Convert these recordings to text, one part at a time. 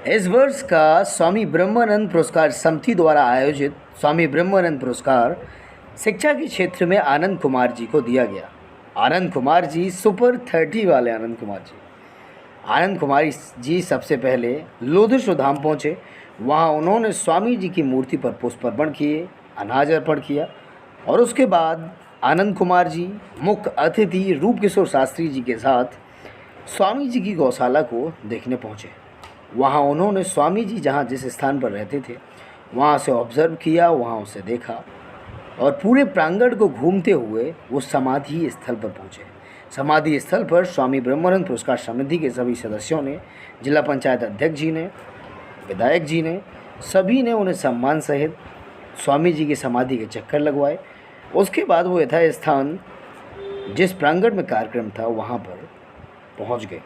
इस वर्ष का स्वामी ब्रह्मानंद पुरस्कार समिति द्वारा आयोजित स्वामी ब्रह्मानंद पुरस्कार शिक्षा के क्षेत्र में आनंद कुमार जी को दिया गया। आनंद कुमार जी सुपर 30 वाले आनंद कुमार जी सबसे पहले लोधेश्वर धाम पहुँचे। वहाँ उन्होंने स्वामी जी की मूर्ति पर पुष्प अर्पण किए, अनाज अर्पण किया और उसके बाद आनंद कुमार जी मुख्य अतिथि रूपकिशोर शास्त्री जी के साथ स्वामी जी की गौशाला को देखने पहुँचे। वहाँ उन्होंने स्वामी जी जहाँ जिस स्थान पर रहते थे वहाँ से ऑब्ज़र्व किया, वहाँ उसे देखा और पूरे प्रांगण को घूमते हुए वो समाधि स्थल पर पहुँचे। समाधि स्थल पर स्वामी ब्रह्मानंद पुरस्कार समिति के सभी सदस्यों ने, जिला पंचायत अध्यक्ष जी ने, विधायक जी ने, सभी ने उन्हें सम्मान सहित स्वामी जी की समाधि के चक्कर लगवाए। उसके बाद वो यथास्थान जिस प्रांगण में कार्यक्रम था वहाँ पर पहुँच गए।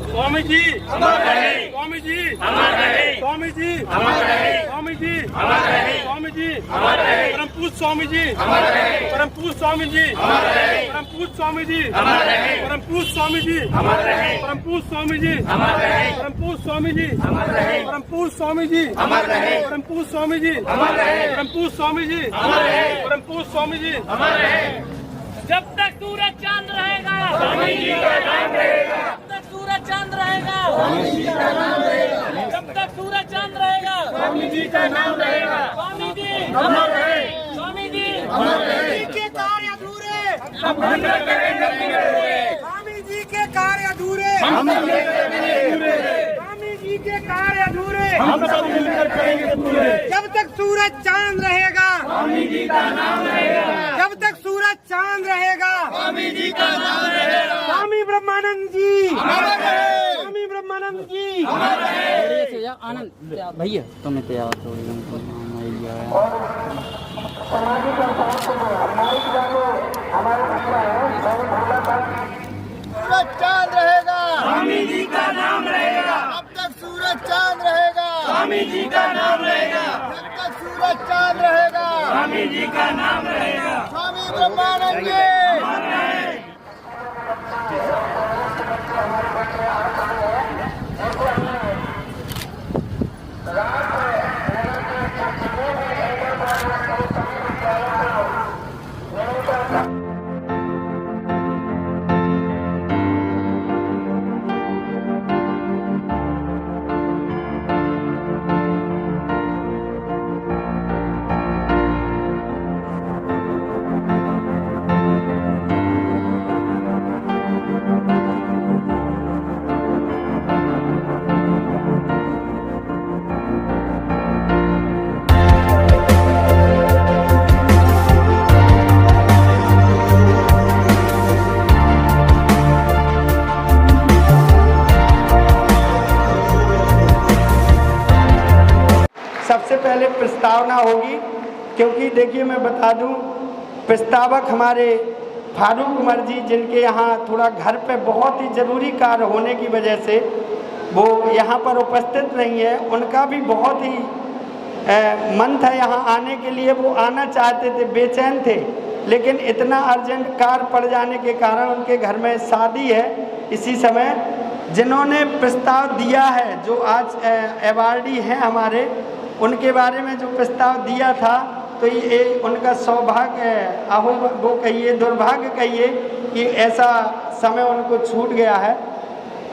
स्वामी जी अमर रहे, स्वामी जी अमर रहे, स्वामी जी अमर रहे, स्वामी जी अमर रहे, स्वामी जी अमर रहे, परम पूज्य स्वामी जी अमर रहे, परम पूज्य स्वामी जी अमर रहे, परम पूज्य स्वामी जी अमर रहे, परम पूज्य स्वामी जी अमर रहे, परम पूज्य स्वामी जी अमर रहे, परम पूज्य स्वामी जी अमर रहे, परम पूज्य स्वामी जी अमर रहे, परम पूज्य स्वामी जी अमर रहे, परम पूज्य स्वामी जी अमर रहे, परम पूज्य स्वामी जी अमर रहे। जब तक सूरज चांद रहेगा स्वामी जी का नाम रहेगा, जब तक सूरज चांद रहेगा स्वामी जी का नाम रहेगा, जब तक सूरज चांद रहेगा स्वामी जी का नाम रहेगा, स्वामी जी अमर रहे, स्वामी जी अमर रहे। के कार्य अधूरे हम पूरे करेंगे पूरे, स्वामी जी के कार्य अधूरे हम सब मिलकर करेंगे पूरे, स्वामी जी के कार्य अधूरे हम सब मिलकर करेंगे पूरे। जब तक सूरज चांद रहेगा स्वामी जी का नाम रहेगा, जब तक सूरज चांद रहेगा स्वामी जी का नाम रहेगा, स्वामी ब्रह्मानंद जी अमर रहे, स्वामी ब्रह्मानंद जी अमर रहे। आनंद भैया तुम्हें तैयार थोड़ी सूरज चांद रहेगा स्वामी जी का नाम रहेगा, जब तक सूरज चांद रहेगा स्वामी जी का नाम रहेगा, जब तक सूरज चांद रहेगा स्वामी जी का नाम रहेगा, स्वामी ब्रह्मानंद जी अमर रहे। सबसे पहले प्रस्तावना होगी, क्योंकि देखिए मैं बता दूं, प्रस्तावक हमारे फारूक कुमार जी, जिनके यहाँ थोड़ा घर पे बहुत ही ज़रूरी कार्य होने की वजह से वो यहाँ पर उपस्थित नहीं है। उनका भी बहुत ही मन था यहाँ आने के लिए, वो आना चाहते थे, बेचैन थे, लेकिन इतना अर्जेंट कार्य पड़ जाने के कारण उनके घर में शादी है इसी समय। जिन्होंने प्रस्ताव दिया है, जो आज अवार्डी हैं हमारे, उनके बारे में जो प्रस्ताव दिया था, तो ये उनका सौभाग्य अहो वो कहिए, दुर्भाग्य कहिए कि ऐसा समय उनको छूट गया है।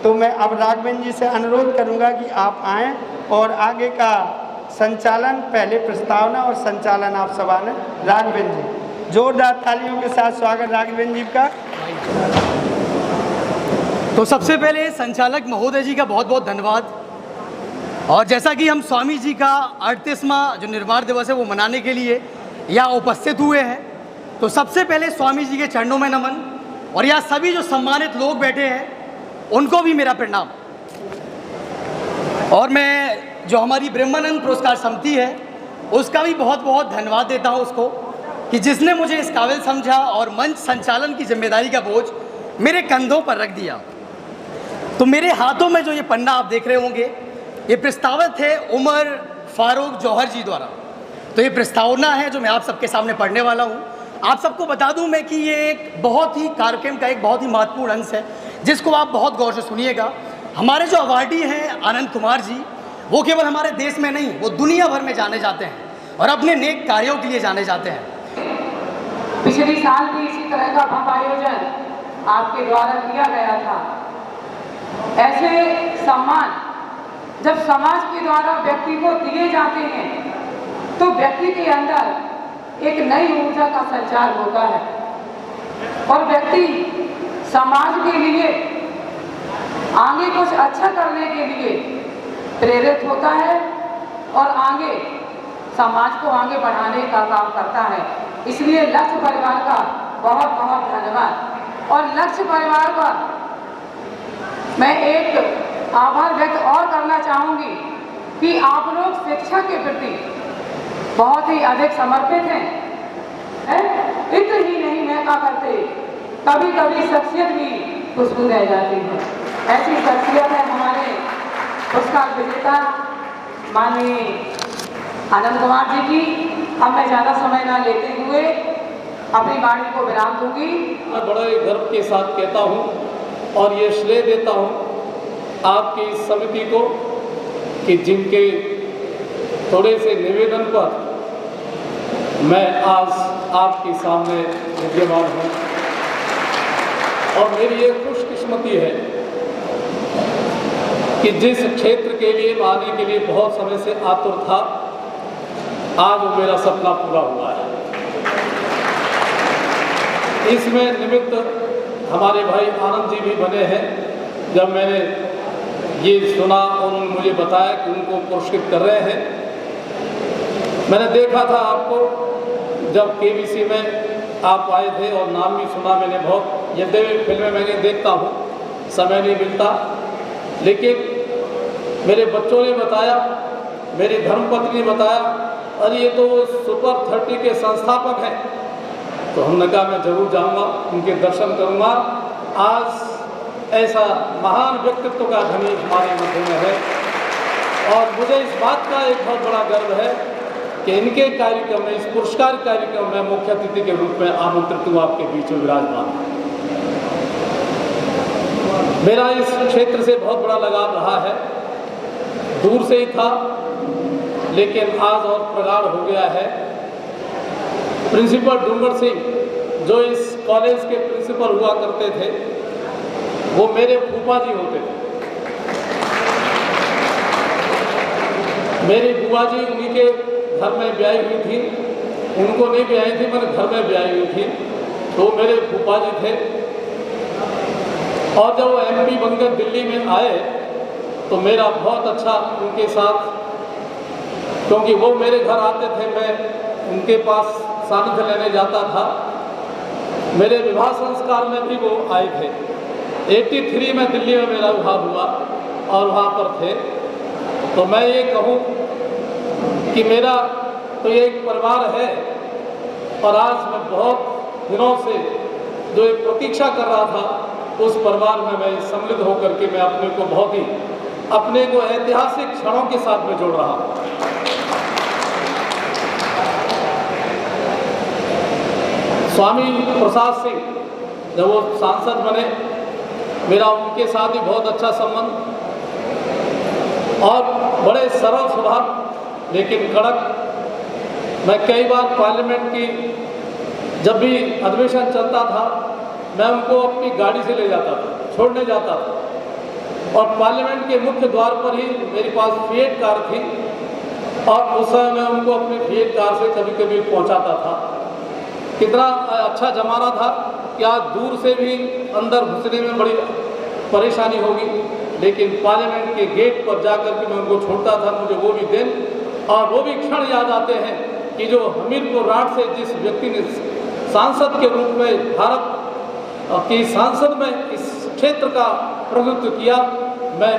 तो मैं अब राघवेंद्र जी से अनुरोध करूंगा कि आप आएँ और आगे का संचालन, पहले प्रस्तावना और संचालन आप सभा ने। राघवेंद्र जी, जोरदार तालियों के साथ स्वागत राघवेंद्र जी का। तो सबसे पहले संचालक महोदय जी का बहुत बहुत धन्यवाद। और जैसा कि हम स्वामी जी का 38वां जो निर्वाण दिवस है वो मनाने के लिए यहाँ उपस्थित हुए हैं, तो सबसे पहले स्वामी जी के चरणों में नमन, और यहाँ सभी जो सम्मानित लोग बैठे हैं उनको भी मेरा प्रणाम। और मैं जो हमारी ब्रह्मानंद पुरस्कार समिति है उसका भी बहुत बहुत धन्यवाद देता हूँ उसको, कि जिसने मुझे इस काबिल समझा और मंच संचालन की जिम्मेदारी का बोझ मेरे कंधों पर रख दिया। तो मेरे हाथों में जो ये पन्ना आप देख रहे होंगे, ये प्रस्तावित है उमर फारूक जौहर जी द्वारा। तो ये प्रस्तावना है जो मैं आप सबके सामने पढ़ने वाला हूँ। आप सबको बता दूं मैं कि ये एक बहुत ही कार्यक्रम का एक बहुत ही महत्वपूर्ण अंश है, जिसको आप बहुत गौर से सुनिएगा। हमारे जो अवार्डी हैं आनंद कुमार जी, वो केवल हमारे देश में नहीं, वो दुनिया भर में जाने जाते हैं और अपने नेक कार्यों के लिए जाने जाते हैं। पिछले साल भी इसी तरह का भव्य आयोजन आपके द्वारा किया गया था। ऐसे सम्मान जब समाज के द्वारा व्यक्ति को दिए जाते हैं तो व्यक्ति के अंदर एक नई ऊर्जा का संचार होता है और व्यक्ति समाज के लिए आगे कुछ अच्छा करने के लिए प्रेरित होता है और आगे समाज को आगे बढ़ाने का काम करता है। इसलिए लक्ष्य परिवार का बहुत बहुत धन्यवाद। और लक्ष्य परिवार का मैं एक आभार व्यक्त और करना चाहूँगी कि आप लोग शिक्षा के प्रति बहुत ही अधिक समर्पित हैं। इतना ही नहीं महका करते, कभी कभी शख्सियत भी खुशबू रह जाती है। ऐसी शख्सियत है हमारे पुरस्कार विजेता माननीय आनंद कुमार जी की। अब मैं ज़्यादा समय ना लेते हुए अपनी वाणी को विराम दूंगी। मैं बड़े गर्व के साथ कहता हूँ और ये श्रेय देता हूँ आपकी इस समिति को कि जिनके थोड़े से निवेदन पर मैं आज आपके सामने विद्यमान हूँ। और मेरी ये खुशकिस्मती है कि जिस क्षेत्र के लिए आने के लिए बहुत समय से आतुर था, आज वो मेरा सपना पूरा हुआ है। इसमें निमित्त हमारे भाई आनंद जी भी बने हैं। जब मैंने ये सुना और उन्होंने मुझे बताया कि उनको पुरस्कृत कर रहे हैं, मैंने देखा था आपको जब केबीसी में आप आए े और नाम भी सुना मैंने बहुत। यद्यपि फिल्में मैंने देखता हूँ, समय नहीं मिलता, लेकिन मेरे बच्चों ने बताया, मेरी धर्मपत्नी ने बताया, अरे ये तो सुपर 30 के संस्थापक हैं। तो हमने कहा मैं जरूर जाऊंगा, उनके दर्शन करूंगा। आज ऐसा महान व्यक्तित्व का धनी हमारे मध्य में है और मुझे इस बात का एक बहुत बड़ा गर्व है कि इनके कार्यक्रम में, इस पुरस्कार कार्यक्रम में मुख्य अतिथि के रूप में आमंत्रित हूँ आपके बीच में विराजमान। मेरा इस क्षेत्र से बहुत बड़ा लगाव रहा है, दूर से ही था लेकिन आज और प्रगाढ़ हो गया है। प्रिंसिपल डूंगर सिंह जो इस कॉलेज के प्रिंसिपल हुआ करते थे, वो मेरे फूफा जी होते थे। मेरी बुआ जी उन्हीं के घर में ब्याही हुई थी, उनको नहीं ब्याही थी, मैंने घर में ब्याही हुई थी, तो मेरे फूफा जी थे। और जब वो MP बनकर दिल्ली में आए तो मेरा बहुत अच्छा उनके साथ, क्योंकि वो मेरे घर आते थे, मैं उनके पास सानिध्य लेने जाता था। मेरे विवाह संस्कार में भी वो आए थे। 83 में दिल्ली में मेरा विवाह हुआ और वहाँ पर थे। तो मैं ये कहूँ कि मेरा तो ये एक परिवार है और आज मैं बहुत दिनों से जो एक प्रतीक्षा कर रहा था, उस परिवार में मैं सम्मिलित होकर के मैं अपने को बहुत ही अपने को ऐतिहासिक क्षणों के साथ में जोड़ रहा हूँ। स्वामी प्रसाद सिंह जब वो सांसद बने, मेरा उनके साथ ही बहुत अच्छा संबंध और बड़े सरल स्वभाव लेकिन कड़क। मैं कई बार पार्लियामेंट की जब भी अधिवेशन चलता था, मैं उनको अपनी गाड़ी से ले जाता था, छोड़ने जाता था और पार्लियामेंट के मुख्य द्वार पर ही मेरे पास फिएट कार थी और उस समय मैं उनको अपनी फिएट कार से कभी कभी पहुंचाता था। कितना अच्छा ज़माना था कि आज दूर से भी अंदर घुसने में बड़ी परेशानी होगी, लेकिन पार्लियामेंट के गेट पर जाकर के मैं उनको छोड़ता था। मुझे वो भी दिन और वो भी क्षण याद आते हैं कि जो हमीरपुर राठ से जिस व्यक्ति ने सांसद के रूप में भारत की सांसद में इस क्षेत्र का प्रतिनिधित्व किया, मैं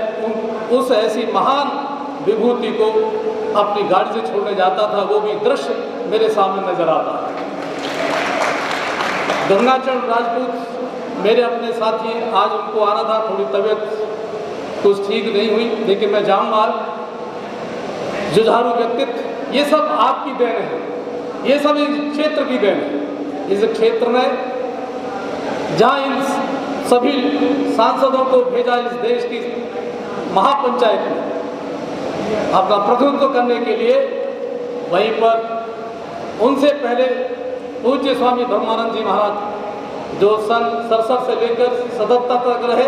उस ऐसी महान विभूति को अपनी गाड़ी से छोड़ने जाता था। वो भी दृश्य मेरे सामने नजर आता है। गंगाचरण राजपूत मेरे अपने साथी, आज उनको आना था, थोड़ी तबीयत कुछ ठीक नहीं हुई, लेकिन मैं जाऊँगा। जुझारू व्यक्तित्व, ये सब आपकी देन है, ये सब इस क्षेत्र की देन है। इस क्षेत्र में जहाँ इन सभी सांसदों को भेजा इस देश की महापंचायत में अपना प्रतिनिधित्व करने के लिए। वहीं पर उनसे पहले पूज्य स्वामी ब्रह्मानंद जी महाराज जो सन 67 से लेकर 77 तक रहे।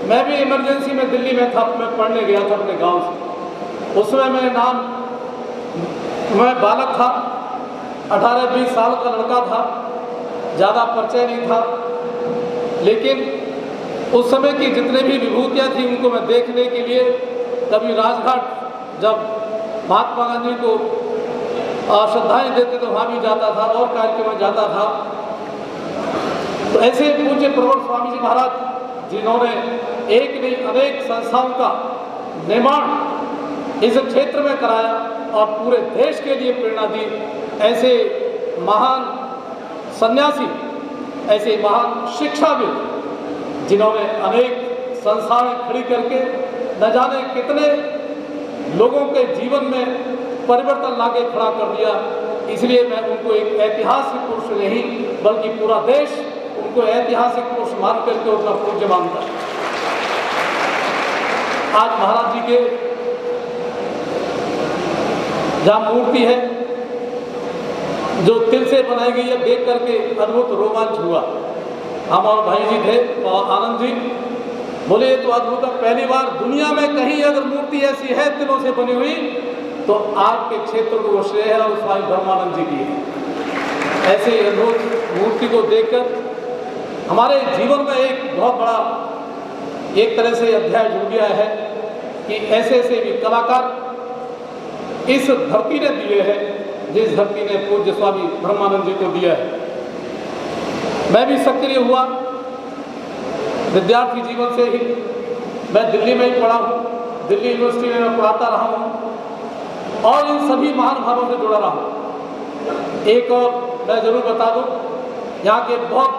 मैं भी इमरजेंसी में दिल्ली में था, मैं पढ़ने गया था अपने गांव से। उसमें मैं बालक था, 18-20 साल का लड़का था, ज़्यादा परिचय नहीं था, लेकिन उस समय की जितने भी विभूतियाँ थी उनको मैं देखने के लिए कभी राजघाट जब महात्मा गांधी को श्रद्धाएं देते तो वहाँ भी जाता था और कार्यक्रम में जाता था। तो ऐसे पूज्य प्रवर स्वामी जी महाराज जिन्होंने एक नहीं अनेक संस्थाओं का निर्माण इस क्षेत्र में कराया और पूरे देश के लिए प्रेरणा दी, ऐसे महान सन्यासी, ऐसे महान शिक्षाविद जिन्होंने अनेक संस्थाएं खड़ी करके न जाने कितने लोगों के जीवन में परिवर्तन लाके खड़ा कर दिया। इसलिए मैं उनको एक ऐतिहासिक पुरुष नहीं बल्कि पूरा देश उनको ऐतिहासिक पुरुष मान करके उनका पूज्य मानता है। आज महाराज जी के जहाँ मूर्ति है जो तिल से बनाई गई है, देख करके अद्भुत रोमांच हुआ। हम और भाई जी थे और आनंद जी बोले ये तो अद्भुत है, पहली बार दुनिया में कहीं अगर मूर्ति ऐसी है तिलों से बनी हुई तो आपके क्षेत्र को वो श्रेय है और स्वामी ब्रह्मानंद जी की है। ऐसे अद्भुत मूर्ति को देखकर हमारे जीवन में एक बहुत बड़ा एक तरह से अध्याय जुड़ गया है कि ऐसे ऐसे भी कलाकार इस धरती ने दिए हैं जिस धरती ने पूज्य स्वामी ब्रह्मानंद जी को दिया है। मैं भी सक्रिय हुआ विद्यार्थी जीवन से ही। मैं दिल्ली में ही पढ़ा हूँ, दिल्ली यूनिवर्सिटी में मैं पढ़ाता रहा हूँ और इन सभी महानुभावों से जुड़ा रहा हूँ। एक और मैं जरूर बता दूँ, यहाँ के बहुत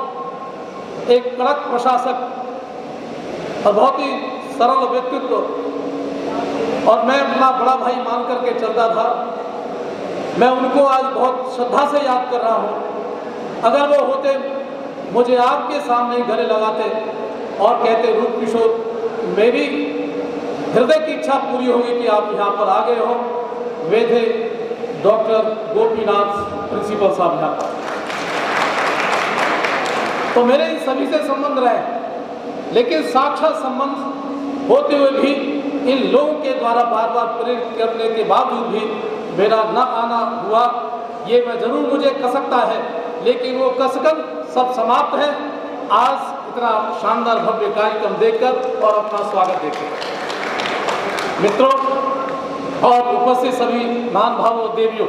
एक कड़क प्रशासक और बहुत ही सरल व्यक्तित्व और मैं अपना बड़ा भाई मान करके चलता था। मैं उनको आज बहुत श्रद्धा से याद कर रहा हूँ। अगर वो होते मुझे आपके सामने गले लगाते और कहते रूप किशोर मेरी हृदय की इच्छा पूरी होगी कि आप यहाँ पर आ गए हो, वे थे डॉक्टर गोपीनाथ प्रिंसिपल साहब यहाँ पर। तो मेरे इन सभी से संबंध रहे, लेकिन साक्षात संबंध होते हुए भी इन लोगों के द्वारा बार बार प्रेरित करने के बावजूद भी मेरा न आना हुआ, ये मैं जरूर मुझे कसकता है, लेकिन वो कसकन सब समाप्त है आज इतना शानदार भव्य कार्यक्रम देखकर और अपना स्वागत देखकर। मित्रों और उपस्थित सभी महान भावों देवियों,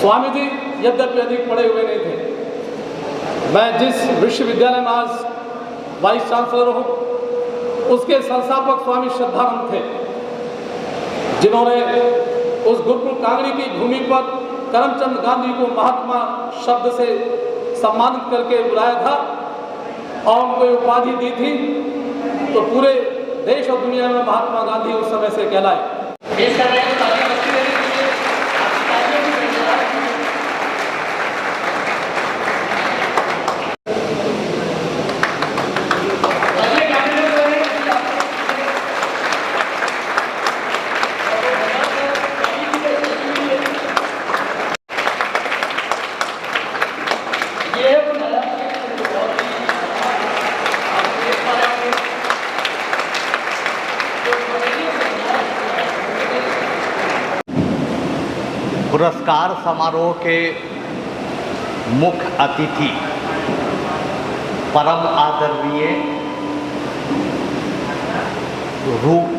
स्वामी जी यद्यपि अधिक पढ़े हुए नहीं थे। मैं जिस विश्वविद्यालय में आज वाइस चांसलर हूँ उसके संस्थापक स्वामी श्रद्धानंद थे, जिन्होंने उस गुरुकुल कांगड़ी की भूमि पर करमचंद गांधी को महात्मा शब्द से सम्मानित करके बुलाया था और उनको उपाधि दी थी। तो पूरे देश और दुनिया में महात्मा गांधी उस समय से कहलाए। पुरस्कार समारोह के मुख्य अतिथि परम आदरणीय रूप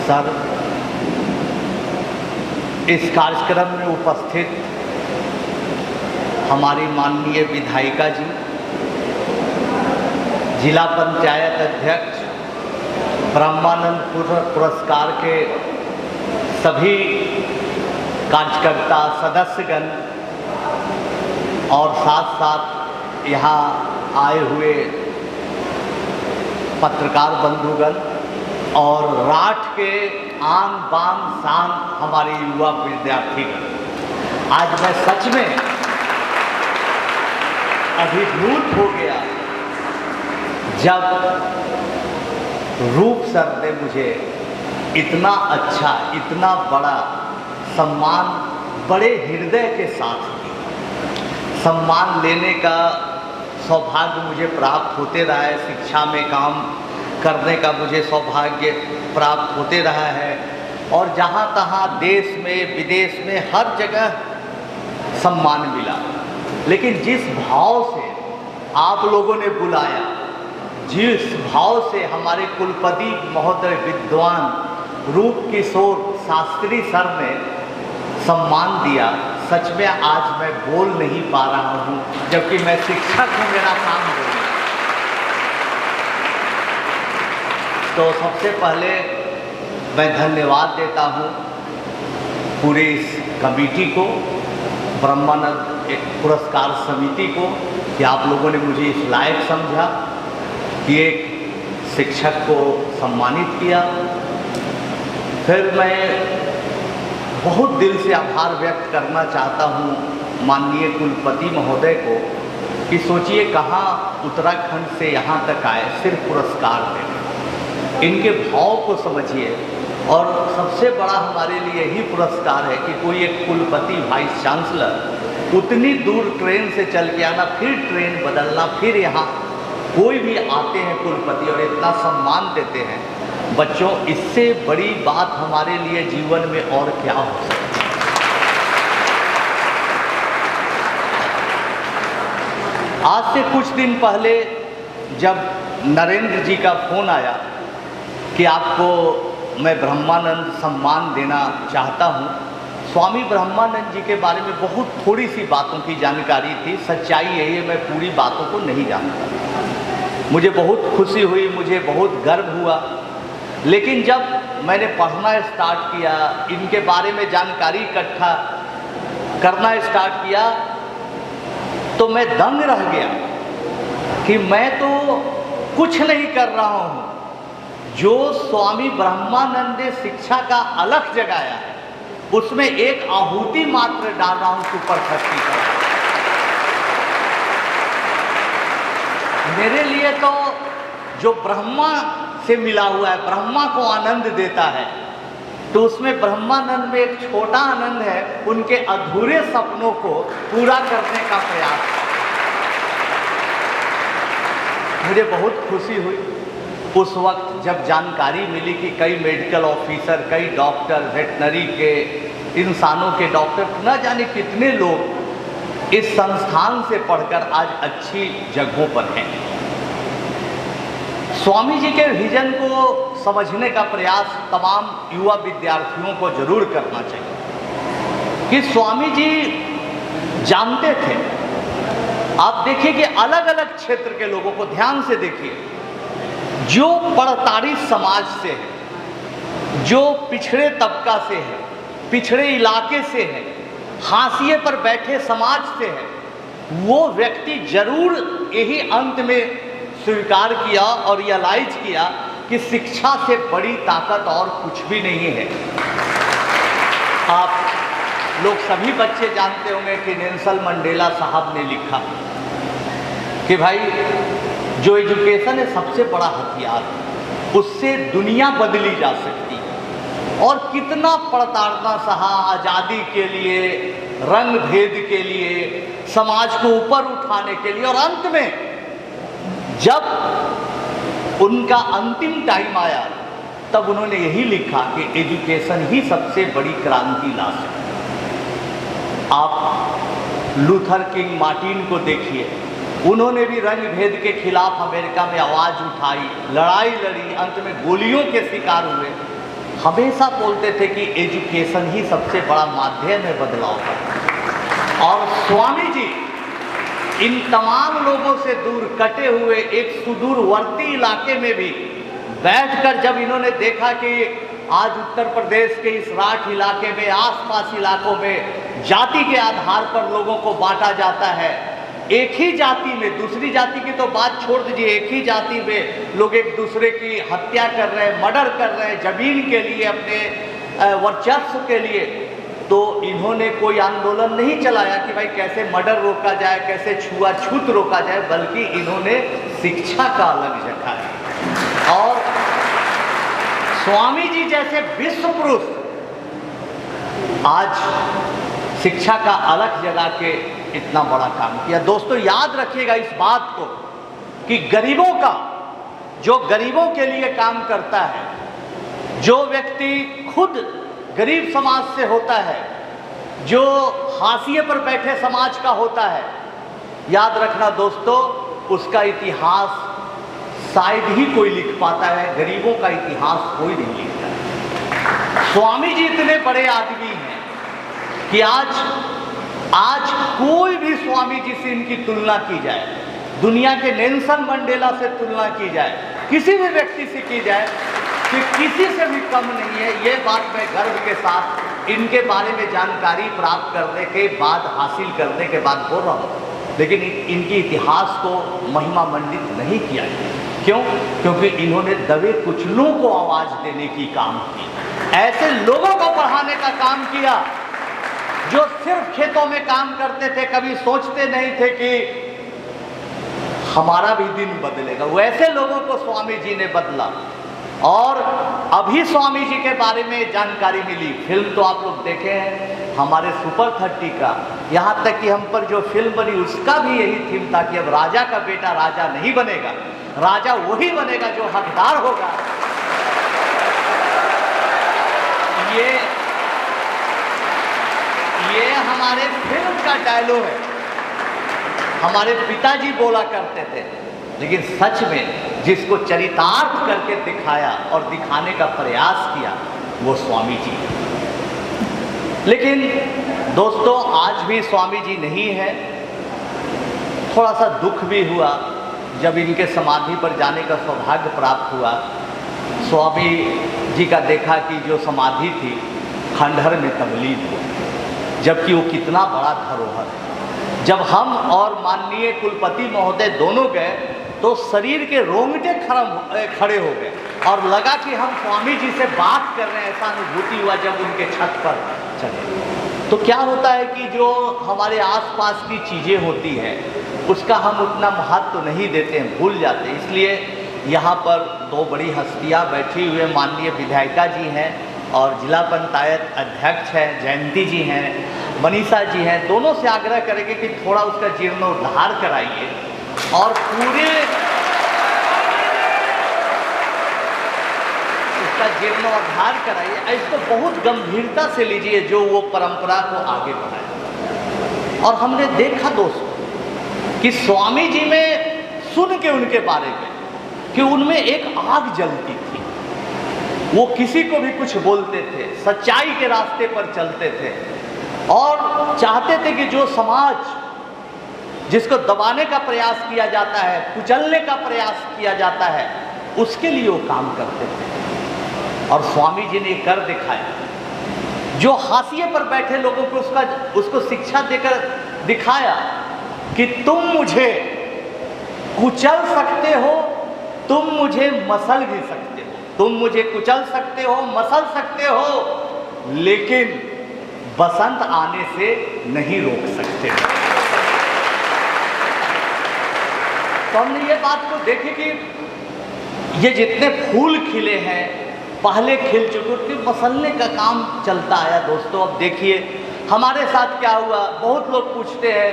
सर, इस कार्यक्रम में उपस्थित हमारी माननीय विधायिका जी, जिला पंचायत अध्यक्ष, ब्रह्मानंद पुरस्कार के सभी कार्यकर्ता सदस्यगण और साथ साथ यहाँ आए हुए पत्रकार बंधुगण और राठ के आन बान शान हमारे युवा विद्यार्थीगण, आज मैं सच में अभिभूत हो गया जब रूप सर ने मुझे इतना अच्छा, इतना बड़ा सम्मान बड़े हृदय के साथ दिया। सम्मान लेने का सौभाग्य मुझे प्राप्त होते रहा है, शिक्षा में काम करने का मुझे सौभाग्य प्राप्त होते रहा है, और जहाँ तहाँ देश में विदेश में हर जगह सम्मान मिला। लेकिन जिस भाव से आप लोगों ने बुलाया, जिस भाव से हमारे कुलपति महोदय विद्वान रूप किशोर शास्त्री सर ने सम्मान दिया, सच में आज मैं बोल नहीं पा रहा हूँ, जबकि मैं शिक्षक हूँ, मेरा काम बोलना। तो सबसे पहले मैं धन्यवाद देता हूँ पूरी इस कमेटी को, ब्रह्मानंद पुरस्कार समिति को, कि आप लोगों ने मुझे इस लायक समझा कि एक शिक्षक को सम्मानित किया। फिर मैं बहुत दिल से आभार व्यक्त करना चाहता हूँ माननीय कुलपति महोदय को, कि सोचिए कहाँ उत्तराखंड से यहाँ तक आए सिर्फ पुरस्कार देने। इनके भाव को समझिए। और सबसे बड़ा हमारे लिए यही पुरस्कार है कि कोई एक कुलपति, वाइस चांसलर उतनी दूर ट्रेन से चल के आना, फिर ट्रेन बदलना, फिर यहाँ कोई भी आते हैं कुलपति और इतना सम्मान देते हैं। बच्चों, इससे बड़ी बात हमारे लिए जीवन में और क्या हो सकती है। आज से कुछ दिन पहले जब नरेंद्र जी का फोन आया कि आपको मैं ब्रह्मानंद सम्मान देना चाहता हूँ, स्वामी ब्रह्मानंद जी के बारे में बहुत थोड़ी सी बातों की जानकारी थी। सच्चाई यही है, मैं पूरी बातों को नहीं जानता। मुझे बहुत खुशी हुई, मुझे बहुत गर्व हुआ। लेकिन जब मैंने पढ़ना स्टार्ट किया, इनके बारे में जानकारी इकट्ठा करना स्टार्ट किया, तो मैं दंग रह गया कि मैं तो कुछ नहीं कर रहा हूँ। जो स्वामी ब्रह्मानंद ने शिक्षा का अलख जगाया है, उसमें एक आहुति मात्र डाल रहा हूँ सुपर 30 का। मेरे लिए तो जो ब्रह्मा से मिला हुआ है, ब्रह्मा को आनंद देता है, तो उसमें ब्रह्मानंद में एक छोटा आनंद है, उनके अधूरे सपनों को पूरा करने का प्रयास। मुझे बहुत खुशी हुई उस वक्त जब जानकारी मिली कि कई मेडिकल ऑफिसर, कई डॉक्टर, वेटनरी के इंसानों के डॉक्टर, न जाने कितने लोग इस संस्थान से पढ़कर आज अच्छी जगहों पर हैं। स्वामी जी के विजन को समझने का प्रयास तमाम युवा विद्यार्थियों को जरूर करना चाहिए कि स्वामी जी जानते थे। आप देखिए कि अलग अलग क्षेत्र के लोगों को ध्यान से देखिए, जो पड़ताड़ी समाज से है, जो पिछड़े तबका से है, पिछड़े इलाके से है, हाशिए पर बैठे समाज से है, वो व्यक्ति जरूर यही अंत में स्वीकार किया और रियलाइज किया कि शिक्षा से बड़ी ताकत और कुछ भी नहीं है। आप लोग सभी बच्चे जानते होंगे कि नेल्सन मंडेला साहब ने लिखा कि भाई जो एजुकेशन है सबसे बड़ा हथियार, उससे दुनिया बदली जा सकती है। और कितना पड़ताड़ना सहा आज़ादी के लिए, रंग भेद के लिए, समाज को ऊपर उठाने के लिए, और अंत में जब उनका अंतिम टाइम आया तब उन्होंने यही लिखा कि एजुकेशन ही सबसे बड़ी क्रांति ला सकती। आप लूथर किंग मार्टिन को देखिए, उन्होंने भी रंग भेद के खिलाफ अमेरिका में आवाज़ उठाई, लड़ाई लड़ी, अंत में गोलियों के शिकार हुए। हमेशा बोलते थे कि एजुकेशन ही सबसे बड़ा माध्यम है बदलाव का। और स्वामी जी इन तमाम लोगों से दूर कटे हुए एक सुदूरवर्ती इलाके में भी बैठकर जब इन्होंने देखा कि आज उत्तर प्रदेश के इस राठ इलाके में, आसपास इलाकों में जाति के आधार पर लोगों को बांटा जाता है, एक ही जाति में, दूसरी जाति की तो बात छोड़ दीजिए, एक ही जाति में लोग एक दूसरे की हत्या कर रहे हैं, मर्डर कर रहे हैं, जमीन के लिए, अपने वर्चस्व के लिए, तो इन्होंने कोई आंदोलन नहीं चलाया कि भाई कैसे मर्डर रोका जाए, कैसे छुआछूत रोका जाए, बल्कि इन्होंने शिक्षा का अलग जगाया। और स्वामी जी जैसे विश्व पुरुष आज शिक्षा का अलग जगा के इतना बड़ा काम किया। दोस्तों याद रखिएगा इस बात को कि गरीबों का, जो गरीबों के लिए काम करता है, जो व्यक्ति खुद गरीब समाज से होता है, जो हाशिए पर बैठे समाज का होता है, याद रखना दोस्तों उसका इतिहास शायद ही कोई लिख पाता है, गरीबों का इतिहास कोई नहीं लिखता है। स्वामी जी इतने बड़े आदमी हैं कि आज कोई भी स्वामी जी से इनकी तुलना की जाए, दुनिया के नेल्सन मंडेला से तुलना की जाए, किसी भी व्यक्ति से की जाए कि किसी से भी कम नहीं है। ये बात मैं गर्व के साथ इनके बारे में जानकारी प्राप्त करने के बाद, हासिल करने के बाद बोल रहा हूँ। लेकिन इनकी इतिहास को महिमा मंडित नहीं किया। क्यों? क्योंकि इन्होंने दबे कुचलों को आवाज़ देने की काम की, ऐसे लोगों को पढ़ाने का काम किया जो सिर्फ खेतों में काम करते थे, कभी सोचते नहीं थे कि हमारा भी दिन बदलेगा। वैसे लोगों को स्वामी जी ने बदला। और अभी स्वामी जी के बारे में जानकारी मिली, फिल्म तो आप लोग देखे हैं हमारे सुपर 30 का, यहाँ तक कि हम पर जो फिल्म बनी उसका भी यही थीम था कि अब राजा का बेटा राजा नहीं बनेगा, राजा वही बनेगा जो हकदार होगा। ये हमारे फिल्म का डायलॉग है, हमारे पिताजी बोला करते थे। लेकिन सच में जिसको चरितार्थ करके दिखाया और दिखाने का प्रयास किया वो स्वामी जी। लेकिन दोस्तों आज भी स्वामी जी नहीं है। थोड़ा सा दुख भी हुआ जब इनके समाधि पर जाने का सौभाग्य प्राप्त हुआ। स्वामी जी का देखा कि जो समाधि थी खंडहर में तब्दील हो, जबकि वो कितना बड़ा धरोहर है। जब हम और माननीय कुलपति महोदय दोनों गए तो शरीर के रोंगटे खड़े हो गए और लगा कि हम स्वामी जी से बात कर रहे हैं, ऐसा अनुभूति हुआ जब उनके छत पर चले। तो क्या होता है कि जो हमारे आसपास की चीज़ें होती हैं उसका हम उतना महत्व तो नहीं देते हैं, भूल जाते हैं। इसलिए यहाँ पर दो बड़ी हस्तियाँ बैठी हुए, माननीय विधायिका जी हैं और जिला पंचायत अध्यक्ष हैं जयंती जी हैं, मनीषा जी हैं। दोनों से आग्रह करेंगे कि थोड़ा उसका जीर्णोद्धार कराइए और पूरे उसका जीर्णोद्धार कराइए। इसको बहुत गंभीरता से लीजिए जो वो परंपरा को आगे बढ़ाए। और हमने देखा दोस्तों कि स्वामी जी में सुन के उनके बारे में कि उनमें एक आग जलती थी, वो किसी को भी कुछ बोलते थे, सच्चाई के रास्ते पर चलते थे और चाहते थे कि जो समाज जिसको दबाने का प्रयास किया जाता है, कुचलने का प्रयास किया जाता है, उसके लिए वो काम करते थे। और स्वामी जी ने कर दिखाया। जो हाशिए पर बैठे लोगों को उसको शिक्षा देकर दिखाया कि तुम मुझे कुचल सकते हो, तुम मुझे मसल भी सकते हो, तुम मुझे कुचल सकते हो, मसल सकते हो, लेकिन बसंत आने से नहीं रोक सकते। तो हमने ये बात को देखी कि ये जितने फूल खिले हैं पहले खिल चुके, उसके मसलने का काम चलता आया। दोस्तों अब देखिए हमारे साथ क्या हुआ। बहुत लोग पूछते हैं,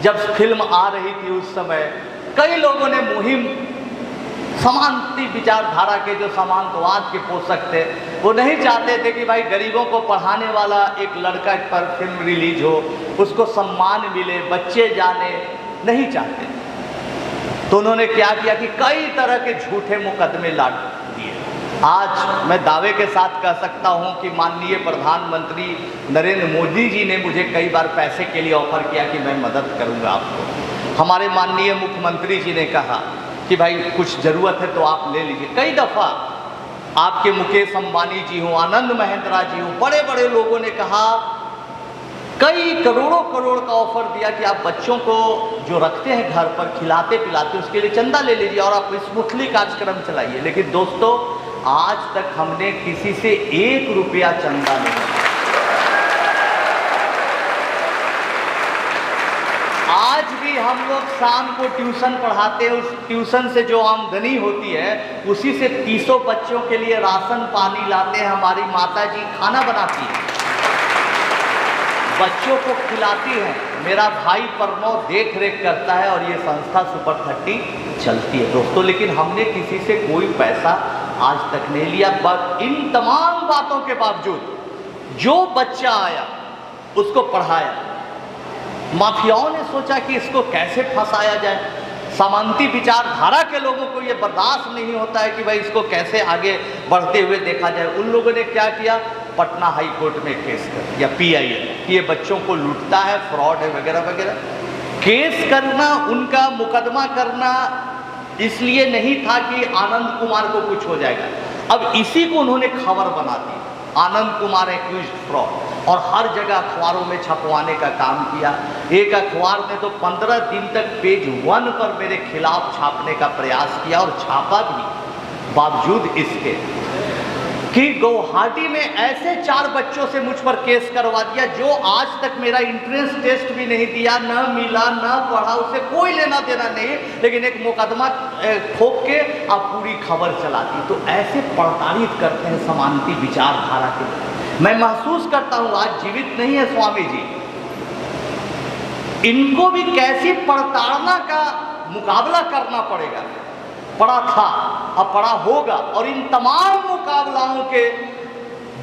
जब फिल्म आ रही थी उस समय कई लोगों ने मुहिम, समांती विचारधारा के जो समांतवाद के पोषक थे वो नहीं चाहते थे कि भाई गरीबों को पढ़ाने वाला एक लड़का पर फिल्म रिलीज हो, उसको सम्मान मिले, बच्चे जाने, नहीं चाहते। तो उन्होंने क्या किया कि कई तरह के झूठे मुकदमे लाद दिए। आज मैं दावे के साथ कह सकता हूं कि माननीय प्रधानमंत्री नरेंद्र मोदी जी ने मुझे कई बार पैसे के लिए ऑफर किया कि मैं मदद करूंगा आपको। हमारे माननीय मुख्यमंत्री जी ने कहा कि भाई कुछ ज़रूरत है तो आप ले लीजिए। कई दफ़ा आपके मुकेश अंबानी जी हों, आनंद महिंद्रा जी हों, बड़े बड़े लोगों ने कहा, कई करोड़ों करोड़ का ऑफर दिया कि आप बच्चों को जो रखते हैं घर पर खिलाते पिलाते उसके लिए चंदा ले लीजिए और आप स्मूथली कार्यक्रम चलाइए। लेकिन दोस्तों आज तक हमने किसी से 1 रुपया चंदा नहीं लिया। हम लोग शाम को ट्यूशन पढ़ाते हैं, उस ट्यूशन से जो आमदनी होती है उसी से 300 बच्चों के लिए राशन पानी लाते हैं। हमारी माता जी खाना बनाती है, बच्चों को खिलाती है, मेरा भाई प्रणव देख रेख करता है और ये संस्था सुपर 30 चलती है दोस्तों। लेकिन हमने किसी से कोई पैसा आज तक नहीं लिया। बस इन तमाम बातों के बावजूद जो बच्चा आया उसको पढ़ाया। माफियाओं ने सोचा कि इसको कैसे फंसाया जाए। सामंती विचारधारा के लोगों को ये बर्दाश्त नहीं होता है कि भाई इसको कैसे आगे बढ़ते हुए देखा जाए। उन लोगों ने क्या किया, पटना हाई कोर्ट में केस कर दिया, PIL, कि ये बच्चों को लूटता है, फ्रॉड है वगैरह वगैरह। केस करना, उनका मुकदमा करना इसलिए नहीं था कि आनंद कुमार को कुछ हो जाएगा। अब इसी को उन्होंने खबर बना दी, आनंद कुमार एक्यूज्ड फ्रॉड, और हर जगह अखबारों में छपवाने का काम किया। एक अखबार ने तो 15 दिन तक पेज 1 पर मेरे खिलाफ छापने का प्रयास किया और छापा भी। बावजूद इसके कि गुवाहाटी में ऐसे 4 बच्चों से मुझ पर केस करवा दिया जो आज तक मेरा इंट्रेंस टेस्ट भी नहीं दिया, न मिला, न पढ़ा, उसे कोई लेना देना नहीं, लेकिन एक मुकदमा ठोक के आप पूरी खबर चलाती। तो ऐसे प्रताड़ित करते हैं समानती विचारधारा के। मैं महसूस करता हूँ आज जीवित नहीं है स्वामी जी, इनको भी कैसी प्रताड़ना का मुकाबला करना पड़ेगा। पड़ा था, अब पड़ा होगा, और इन तमाम मुकाबलाओं के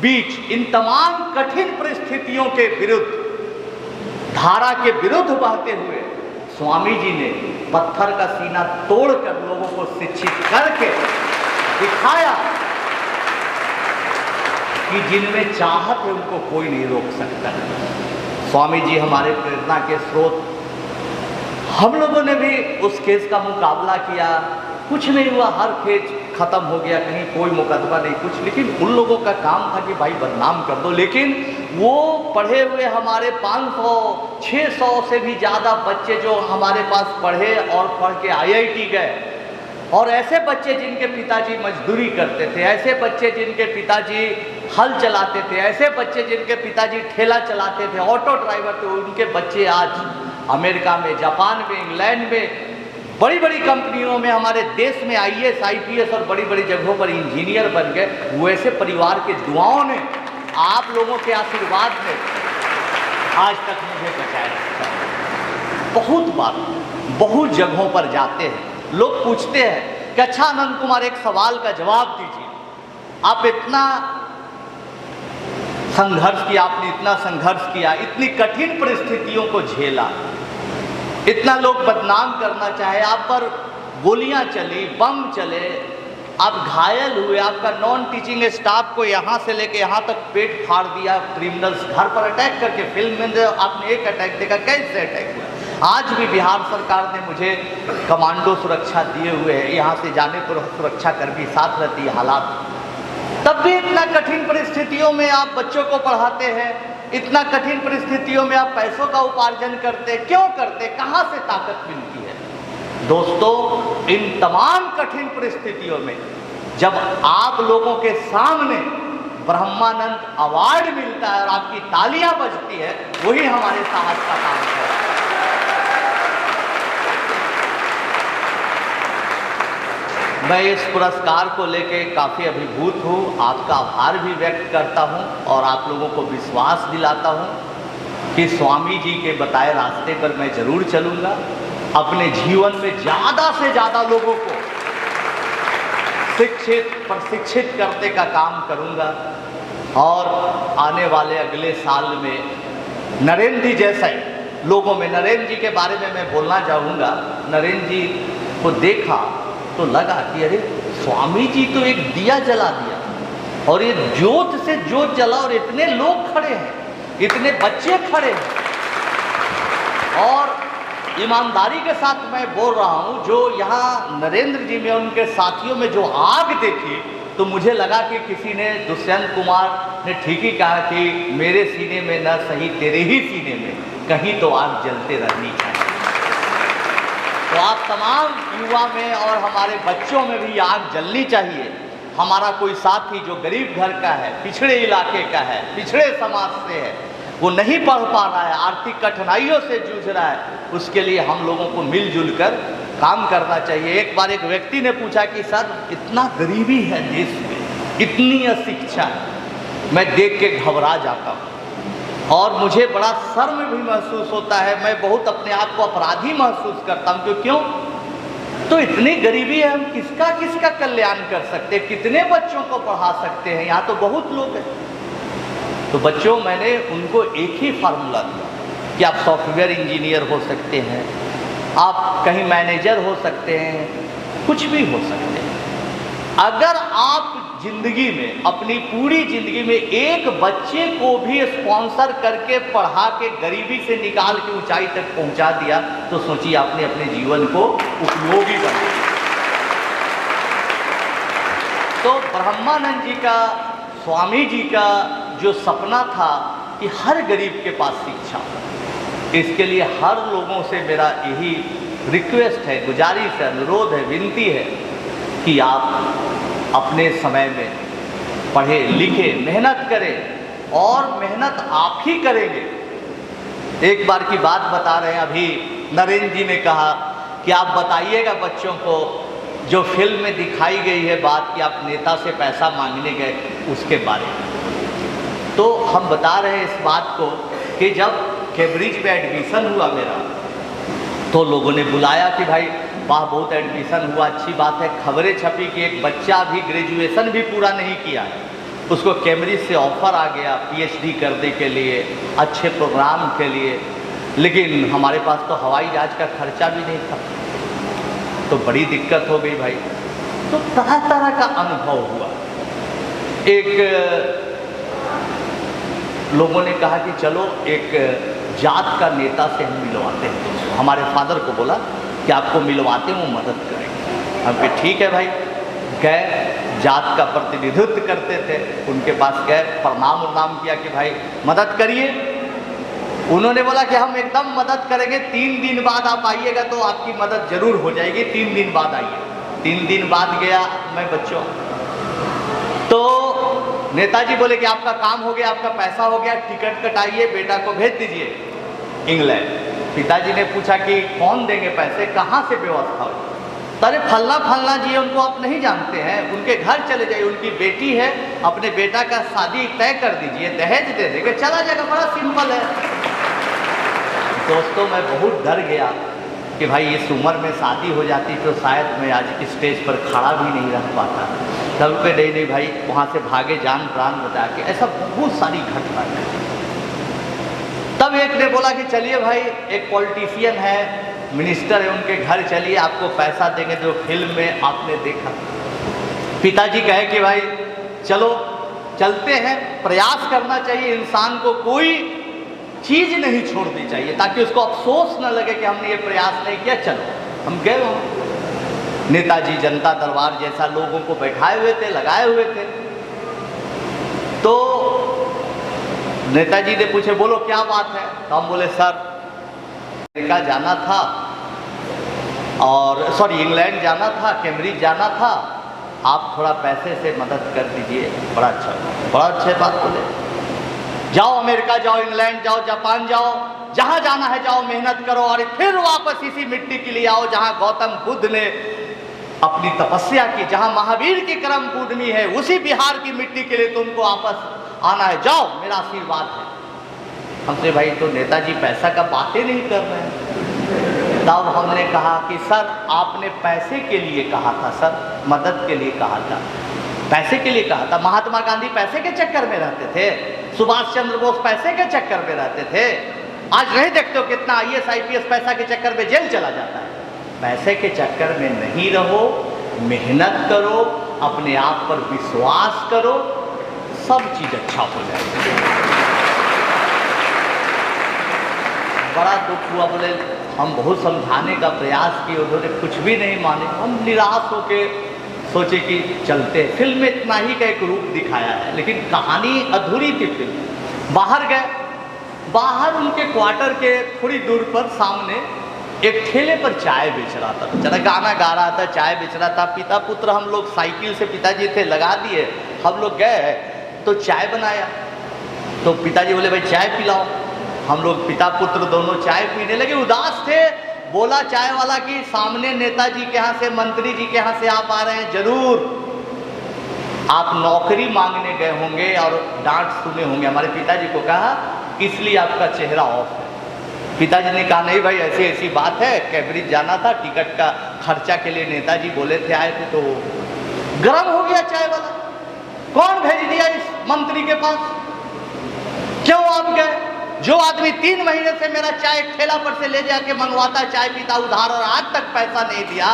बीच, इन तमाम कठिन परिस्थितियों के विरुद्ध, धारा के विरुद्ध बहते हुए स्वामी जी ने पत्थर का सीना तोड़कर लोगों को शिक्षित करके दिखाया कि जिनमें चाहत है उनको कोई नहीं रोक सकता। स्वामी जी हमारे प्रेरणा के स्रोत। हम लोगों ने भी उस केस का मुकाबला किया, कुछ नहीं हुआ, हर केस खत्म हो गया, कहीं कोई मुकदमा नहीं कुछ। लेकिन उन लोगों का काम था कि भाई बदनाम कर दो। लेकिन वो पढ़े हुए हमारे 500 600 से भी ज़्यादा बच्चे जो हमारे पास पढ़े और पढ़ के IIT गए, और ऐसे बच्चे जिनके पिताजी मजदूरी करते थे, ऐसे बच्चे जिनके पिताजी हल चलाते थे, ऐसे बच्चे जिनके पिताजी ठेला चलाते थे, ऑटो ड्राइवर थे, उनके बच्चे आज अमेरिका में, जापान में, इंग्लैंड में, बड़ी बड़ी कंपनियों में, हमारे देश में IAS IPS और बड़ी बड़ी जगहों पर इंजीनियर बन गए। वैसे परिवार के दुआओं ने, आप लोगों के आशीर्वाद ने आज तक मुझे बचाया रखा है। बहुत बार बहुत जगहों पर जाते हैं, लोग पूछते हैं कि अच्छा आनंद कुमार एक सवाल का जवाब दीजिए, आप इतना संघर्ष किया, आपने इतना संघर्ष किया, इतनी कठिन परिस्थितियों को झेला, इतना लोग बदनाम करना चाहे, आप पर गोलियां चली, बम चले, आप घायल हुए, आपका नॉन टीचिंग स्टाफ को यहाँ से लेके यहाँ तक पेट फाड़ दिया, क्रिमिनल्स घर पर अटैक करके। फिल्म में आपने एक अटैक देखा, कैसे अटैक हुआ। आज भी बिहार सरकार ने मुझे कमांडो सुरक्षा दिए हुए है, यहाँ से जाने पर सुरक्षा कर्मी साथ रहती है हालात। तब भी इतना कठिन परिस्थितियों में आप बच्चों को पढ़ाते हैं, इतना कठिन परिस्थितियों में आप पैसों का उपार्जन करते, क्यों करते, कहाँ से ताकत मिलती है। दोस्तों, इन तमाम कठिन परिस्थितियों में जब आप लोगों के सामने ब्रह्मानंद अवार्ड मिलता है और आपकी तालियां बजती है, वही हमारे साहस का काम है। मैं इस पुरस्कार को लेके काफ़ी अभिभूत हूँ, आपका आभार भी व्यक्त करता हूँ और आप लोगों को विश्वास दिलाता हूँ कि स्वामी जी के बताए रास्ते पर मैं ज़रूर चलूँगा। अपने जीवन में ज़्यादा से ज़्यादा लोगों को शिक्षित प्रशिक्षित करने का काम करूँगा और आने वाले अगले साल में नरेंद्र जी जैसे लोगों में, नरेंद्र जी के बारे में मैं बोलना चाहूँगा। नरेंद्र जी को देखा तो लगा कि अरे स्वामी जी तो एक दिया जला दिया और ये ज्योत से ज्योत जला और इतने लोग खड़े हैं, इतने बच्चे खड़े हैं। और ईमानदारी के साथ मैं बोल रहा हूँ, जो यहाँ नरेंद्र जी में उनके साथियों में जो आग देखी तो मुझे लगा कि किसी ने, दुष्यंत कुमार ने ठीक ही कहा कि मेरे सीने में न सही तेरे ही सीने में कहीं तो आग जलते रहनी चाहिए। तो आप तमाम युवा में और हमारे बच्चों में भी आग जलनी चाहिए। हमारा कोई साथी जो गरीब घर का है, पिछड़े इलाके का है, पिछड़े समाज से है, वो नहीं पढ़ पा रहा है, आर्थिक कठिनाइयों से जूझ रहा है, उसके लिए हम लोगों को मिलजुल कर काम करना चाहिए। एक बार एक व्यक्ति ने पूछा कि सर इतना गरीबी है देश में, इतनी अशिक्षा है, मैं देख के घबरा जाता हूँ और मुझे बड़ा शर्म भी महसूस होता है, मैं बहुत अपने आप को अपराधी महसूस करता हूँ। क्यों? तो इतनी गरीबी है, हम किसका किसका कल्याण कर सकते हैं, कितने बच्चों को पढ़ा सकते हैं, यहाँ तो बहुत लोग हैं। तो बच्चों, मैंने उनको एक ही फार्मूला दिया कि आप सॉफ्टवेयर इंजीनियर हो सकते हैं, आप कहीं मैनेजर हो सकते हैं, कुछ भी हो सकते हैं। अगर आप जिंदगी में, अपनी पूरी जिंदगी में एक बच्चे को भी स्पॉन्सर करके पढ़ा के गरीबी से निकाल के ऊंचाई तक पहुंचा दिया, तो सोचिए आपने अपने जीवन को उपयोगी बनाया। तो ब्रह्मानंद जी का, स्वामी जी का जो सपना था कि हर गरीब के पास शिक्षा हो, इसके लिए हर लोगों से मेरा यही रिक्वेस्ट है, गुजारिश है, अनुरोध है, विनती है कि आप अपने समय में पढ़े लिखे, मेहनत करें, और मेहनत आप ही करेंगे। एक बार की बात बता रहे हैं, अभी नरेंद्र जी ने कहा कि आप बताइएगा बच्चों को, जो फिल्म में दिखाई गई है बात कि आप नेता से पैसा मांगने गए, उसके बारे में। तो हम बता रहे हैं इस बात को कि जब कैम्ब्रिज में एडमिशन हुआ मेरा, तो लोगों ने बुलाया कि भाई वाह बहुत एडमिशन हुआ, अच्छी बात है। खबरें छपी कि एक बच्चा भी ग्रेजुएशन भी पूरा नहीं किया है, उसको कैम्ब्रिज से ऑफ़र आ गया पीएचडी करने के लिए, अच्छे प्रोग्राम के लिए, लेकिन हमारे पास तो हवाई जहाज़ का खर्चा भी नहीं था, तो बड़ी दिक्कत हो गई भाई। तो तरह तरह का अनुभव हुआ। एक लोगों ने कहा कि चलो एक जात का नेता से हम मिलवाते हैं, हमारे फादर को बोला कि आपको मिलवाते हैं, वो मदद करेंगे। हम कहे ठीक है भाई। गए, जात का प्रतिनिधित्व करते थे, उनके पास गए, प्रणाम उन्नाम किया कि भाई मदद करिए। उन्होंने बोला कि हम एकदम मदद करेंगे, 3 दिन बाद आप आइएगा तो आपकी मदद जरूर हो जाएगी, 3 दिन बाद आइए। 3 दिन बाद गया मैं बच्चों, तो नेताजी बोले कि आपका काम हो गया, आपका पैसा हो गया, टिकट कटाइए, बेटा को भेज दीजिए इंग्लैंड। पिताजी ने पूछा कि कौन देंगे पैसे, कहाँ से व्यवस्था हो? अरे फलना फलना जी, उनको आप नहीं जानते हैं, उनके घर चले जाइए, उनकी बेटी है, अपने बेटा का शादी तय कर दीजिए, दहेज दे देंगे, चला जाएगा, बड़ा सिंपल है। दोस्तों, मैं बहुत डर गया कि भाई इस उम्र में शादी हो जाती तो शायद मैं आज स्टेज पर खड़ा भी नहीं रह पाता। तब पे नहीं भाई, वहाँ से भागे जान प्राण बचा के, ऐसा बहुत सारी घटना है। तब एक ने बोला कि चलिए भाई, एक पॉलिटिशियन है, मिनिस्टर है, उनके घर चलिए, आपको पैसा देंगे, जो फिल्म में आपने देखा। पिताजी कहे कि भाई चलो चलते हैं, प्रयास करना चाहिए, इंसान को कोई चीज़ नहीं छोड़नी चाहिए ताकि उसको अफसोस न लगे कि हमने ये प्रयास नहीं किया। चलो हम गए वहाँ। नेताजी जनता दरबार जैसा लोगों को बैठाए हुए थे, लगाए हुए थे। तो नेताजी ने पूछे बोलो क्या बात है? तो हम बोले सर अमेरिका जाना था, और सॉरी इंग्लैंड जाना था, कैम्ब्रिज जाना था, आप थोड़ा पैसे से मदद कर दीजिए। बड़ा अच्छे बात बोले, जाओ अमेरिका जाओ, इंग्लैंड जाओ, जापान जाओ, जहाँ जाना है जाओ, मेहनत करो और फिर वापस इसी मिट्टी के लिए आओ जहाँ गौतम बुद्ध ने अपनी तपस्या की, जहाँ महावीर की कर्म भूमि है, उसी बिहार की मिट्टी के लिए तुमको वापस आना है, जाओ, मेरा आशीर्वाद है। हमसे भाई तो नेताजी पैसा का बातें नहीं कर रहे हैं। तब हमने कहा कि सर आपने पैसे के लिए कहा था, सर मदद के लिए कहा था, पैसे के लिए कहा था। महात्मा गांधी पैसे के चक्कर में रहते थे, सुभाष चंद्र बोस पैसे के चक्कर में रहते थे। आज नहीं देखते हो कितना IAS IPS पैसा के चक्कर में जेल चला जाता है। पैसे के चक्कर में नहीं रहो, मेहनत करो, अपने आप पर विश्वास करो, सब चीज़ अच्छा हो जाएगी। बड़ा दुख हुआ, बोले हम बहुत समझाने का प्रयास किए, उन्होंने कुछ भी नहीं माने। हम निराश होके सोचे कि चलते। फिल्म में इतना ही का एक रूप दिखाया है, लेकिन कहानी अधूरी थी। फिल्म बाहर गए, बाहर उनके क्वार्टर के थोड़ी दूर पर सामने एक ठेले पर चाय बेच रहा था, बेचारा गाना गा रहा था, चाय बेच रहा था। पिता पुत्र हम लोग साइकिल से, पिताजी थे लगा दिए, हम लोग गए तो चाय बनाया। तो पिताजी बोले भाई चाय पिलाओ। हम लोग पिता पुत्र दोनों चाय पीने लगे, उदास थे। बोला चाय वाला कि सामने नेताजी के यहाँ से, मंत्री जी के यहाँ से आप आ रहे हैं, जरूर आप नौकरी मांगने गए होंगे और डांट सुने होंगे। हमारे पिताजी को कहा इसलिए आपका चेहरा ऑफ है। पिताजी ने कहा नहीं भाई, ऐसी ऐसी बात है, कैम्ब्रिज जाना था, टिकट का खर्चा के लिए नेताजी बोले थे, आए थे। तो गर्म हो गया चाय वाला, कौन भेज दिया इस मंत्री के पास, क्यों आप गए? जो आदमी 3 महीने से मेरा चाय ठेला पर से ले जाके मंगवाता, चाय पीता उधार, और आज तक पैसा नहीं दिया,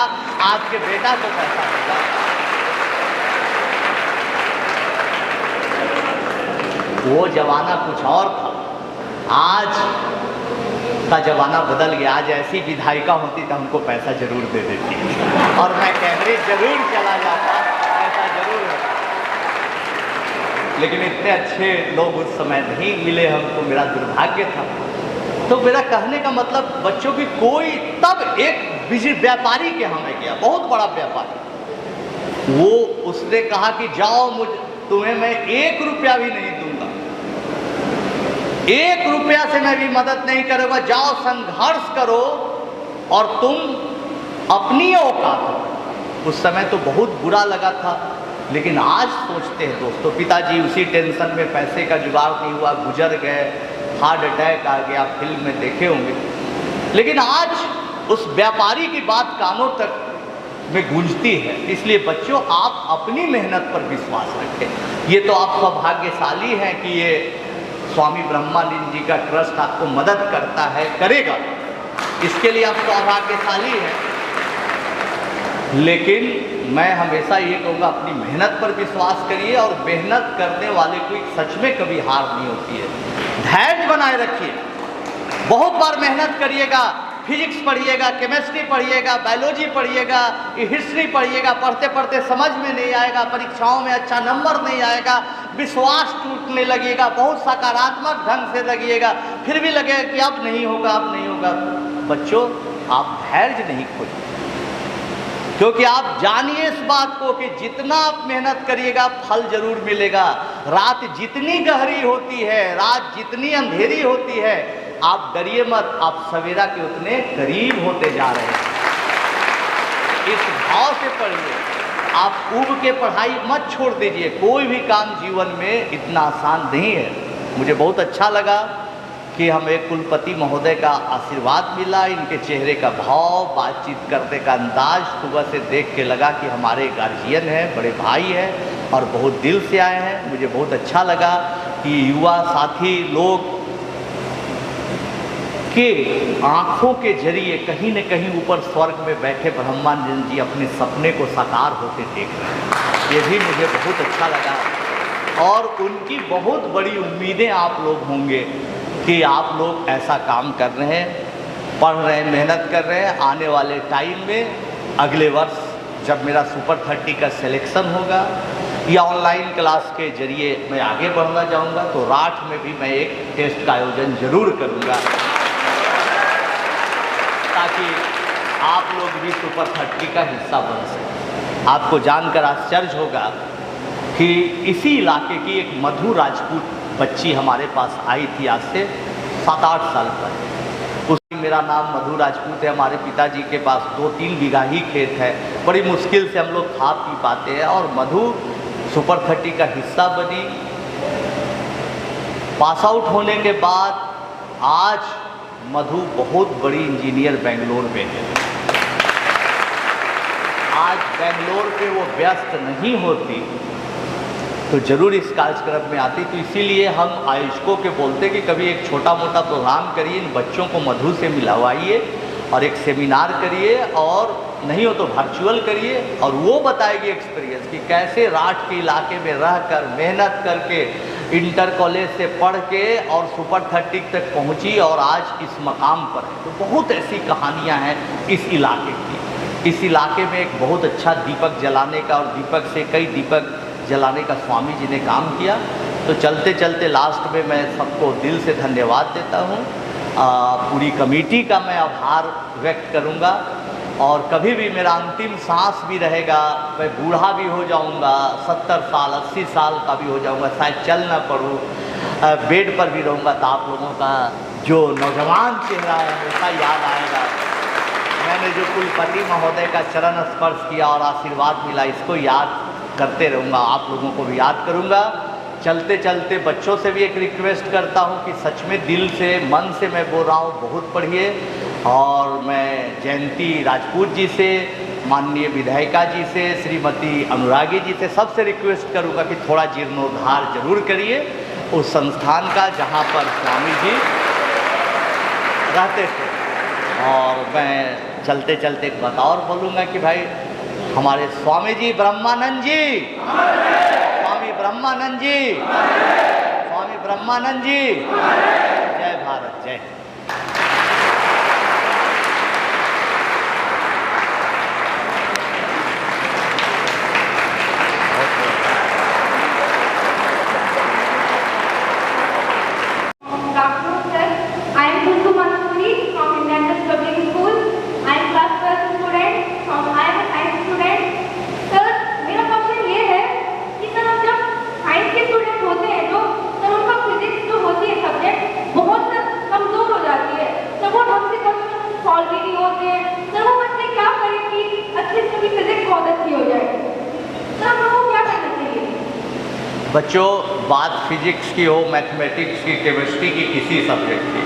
आपके बेटा को पैसा देगा। वो जमाना कुछ और था, आज का जमाना बदल गया। आज ऐसी विधायिका होती तो हमको पैसा जरूर दे देती और मैं कैम्ब्रिज जरूर चला जाता, ऐसा जरूर होता। लेकिन इतने अच्छे लोग उस समय नहीं मिले हमको, मेरा दुर्भाग्य था। तो मेरा कहने का मतलब बच्चों की कोई, तब एक व्यापारी के यहाँ मैं गया, बहुत बड़ा व्यापारी, वो उसने कहा कि जाओ, तुम्हें मैं 1 रुपया भी नहीं दूंगा, 1 रुपया से मैं भी मदद नहीं करूँगा, जाओ संघर्ष करो और तुम अपनी औकात हो। उस समय तो बहुत बुरा लगा था, लेकिन आज सोचते हैं दोस्तों, पिताजी उसी टेंशन में, पैसे का जुगाड़ नहीं हुआ, गुजर गए, हार्ट अटैक आ गया, फिल्म में देखे होंगे। लेकिन आज उस व्यापारी की बात कानों तक में गूंजती है। इसलिए बच्चों, आप अपनी मेहनत पर विश्वास रखें। ये तो आप सौभाग्यशाली हैं कि ये स्वामी ब्रह्मानंद जी का ट्रस्ट आपको मदद करता है, करेगा, इसके लिए आप सौभाग्यशाली हैं। लेकिन मैं हमेशा ये कहूँगा, अपनी मेहनत पर विश्वास करिए, और मेहनत करने वाले को सच में कभी हार नहीं होती है। धैर्य बनाए रखिए, बहुत बार मेहनत करिएगा, फिजिक्स पढ़िएगा, केमिस्ट्री पढ़िएगा, बायोलॉजी पढ़िएगा, हिस्ट्री पढ़िएगा, पढ़ते पढ़ते समझ में नहीं आएगा, परीक्षाओं में अच्छा नंबर नहीं आएगा, विश्वास टूटने लगेगा, बहुत सकारात्मक ढंग से लगिएगा, फिर भी लगेगा कि अब नहीं होगा, अब नहीं होगा। बच्चों, आप धैर्य नहीं खोइए, क्योंकि आप जानिए इस बात को कि जितना आप मेहनत करिएगा फल जरूर मिलेगा। रात जितनी गहरी होती है, रात जितनी अंधेरी होती है, आप डरिए मत, आप सवेरा के उतने करीब होते जा रहे हैं। इस भाव से पढ़िए, आप ऊब के पढ़ाई मत छोड़ दीजिए। कोई भी काम जीवन में इतना आसान नहीं है। मुझे बहुत अच्छा लगा कि हमें कुलपति महोदय का आशीर्वाद मिला, इनके चेहरे का भाव, बातचीत करने का अंदाज सुबह से देख के लगा कि हमारे गार्जियन हैं, बड़े भाई हैं और बहुत दिल से आए हैं। मुझे बहुत अच्छा लगा कि युवा साथी लोग के आँखों के जरिए कहीं न कहीं ऊपर स्वर्ग में बैठे ब्रह्मानंद जी अपने सपने को साकार होते देख रहे हैं। ये भी मुझे बहुत अच्छा लगा, और उनकी बहुत बड़ी उम्मीदें आप लोग होंगे कि आप लोग ऐसा काम कर रहे हैं, पढ़ रहे हैं, मेहनत कर रहे हैं। आने वाले टाइम में, अगले वर्ष जब मेरा सुपर 30 का सिलेक्शन होगा या ऑनलाइन क्लास के जरिए मैं आगे बढ़ना चाहूँगा, तो राठ में भी मैं एक टेस्ट का आयोजन जरूर करूँगा, ताकि आप लोग भी सुपर 30 का हिस्सा बन सकें। आपको जानकर आश्चर्य होगा कि इसी इलाके की एक मधु राजपूत बच्ची हमारे पास आई थी आज से 7-8 साल पहले। उसकी, मेरा नाम मधु राजपूत है, हमारे पिताजी के पास 2-3 बीघा ही खेत है, बड़ी मुश्किल से हम लोग खा पी पाते हैं, और मधु सुपर 30 का हिस्सा बनी। पास आउट होने के बाद आज मधु बहुत बड़ी इंजीनियर बेंगलोर में है। आज बेंगलोर पे वो व्यस्त नहीं होती तो जरूर इस कार्यक्रम में आती। तो इसीलिए हम आयोजकों के बोलते कि कभी एक छोटा मोटा प्रोग्राम करिए, इन बच्चों को मधु से मिलवाइए और एक सेमिनार करिए, और नहीं हो तो वर्चुअल करिए, और वो बताएगी एक्सपीरियंस कि कैसे राठ के इलाके में रहकर मेहनत करके इंटर कॉलेज से पढ़ के और सुपर 30 तक पहुंची और आज इस मकाम पर है। तो बहुत ऐसी कहानियां हैं इस इलाके की। इस इलाके में एक बहुत अच्छा दीपक जलाने का, और दीपक से कई दीपक जलाने का स्वामी जी ने काम किया। तो चलते चलते लास्ट में मैं सबको दिल से धन्यवाद देता हूँ। पूरी कमेटी का मैं आभार व्यक्त करूँगा, और कभी भी मेरा अंतिम सांस भी रहेगा, मैं बूढ़ा भी हो जाऊँगा, 70 साल 80 साल का भी हो जाऊँगा, शायद चल ना पड़ूँ, बेड पर भी रहूँगा तो आप लोगों का जो नौजवान चेहरा है हमेशा याद आएगा। मैंने जो कुलपति महोदय का चरण स्पर्श किया और आशीर्वाद मिला, इसको याद करते रहूँगा, आप लोगों को भी याद करूँगा। चलते चलते बच्चों से भी एक रिक्वेस्ट करता हूँ कि सच में दिल से मन से मैं बोल रहा हूँ, बहुत पढ़िए। और मैं जयंती राजपूत जी से, माननीय विधायिका जी से, श्रीमती अनुरागी जी से, सबसे रिक्वेस्ट करूँगा कि थोड़ा जीर्णोद्धार जरूर करिए उस संस्थान का जहाँ पर स्वामी जी रहते थे। और मैं चलते चलते एक बात और बोलूँगा कि भाई हमारे स्वामी जी ब्रह्मानंद जी, स्वामी ब्रह्मानंद जी, स्वामी ब्रह्मानंद जी, जय भारत जय। बच्चों, बात फिजिक्स की हो, मैथमेटिक्स की, केमिस्ट्री की, किसी सब्जेक्ट की,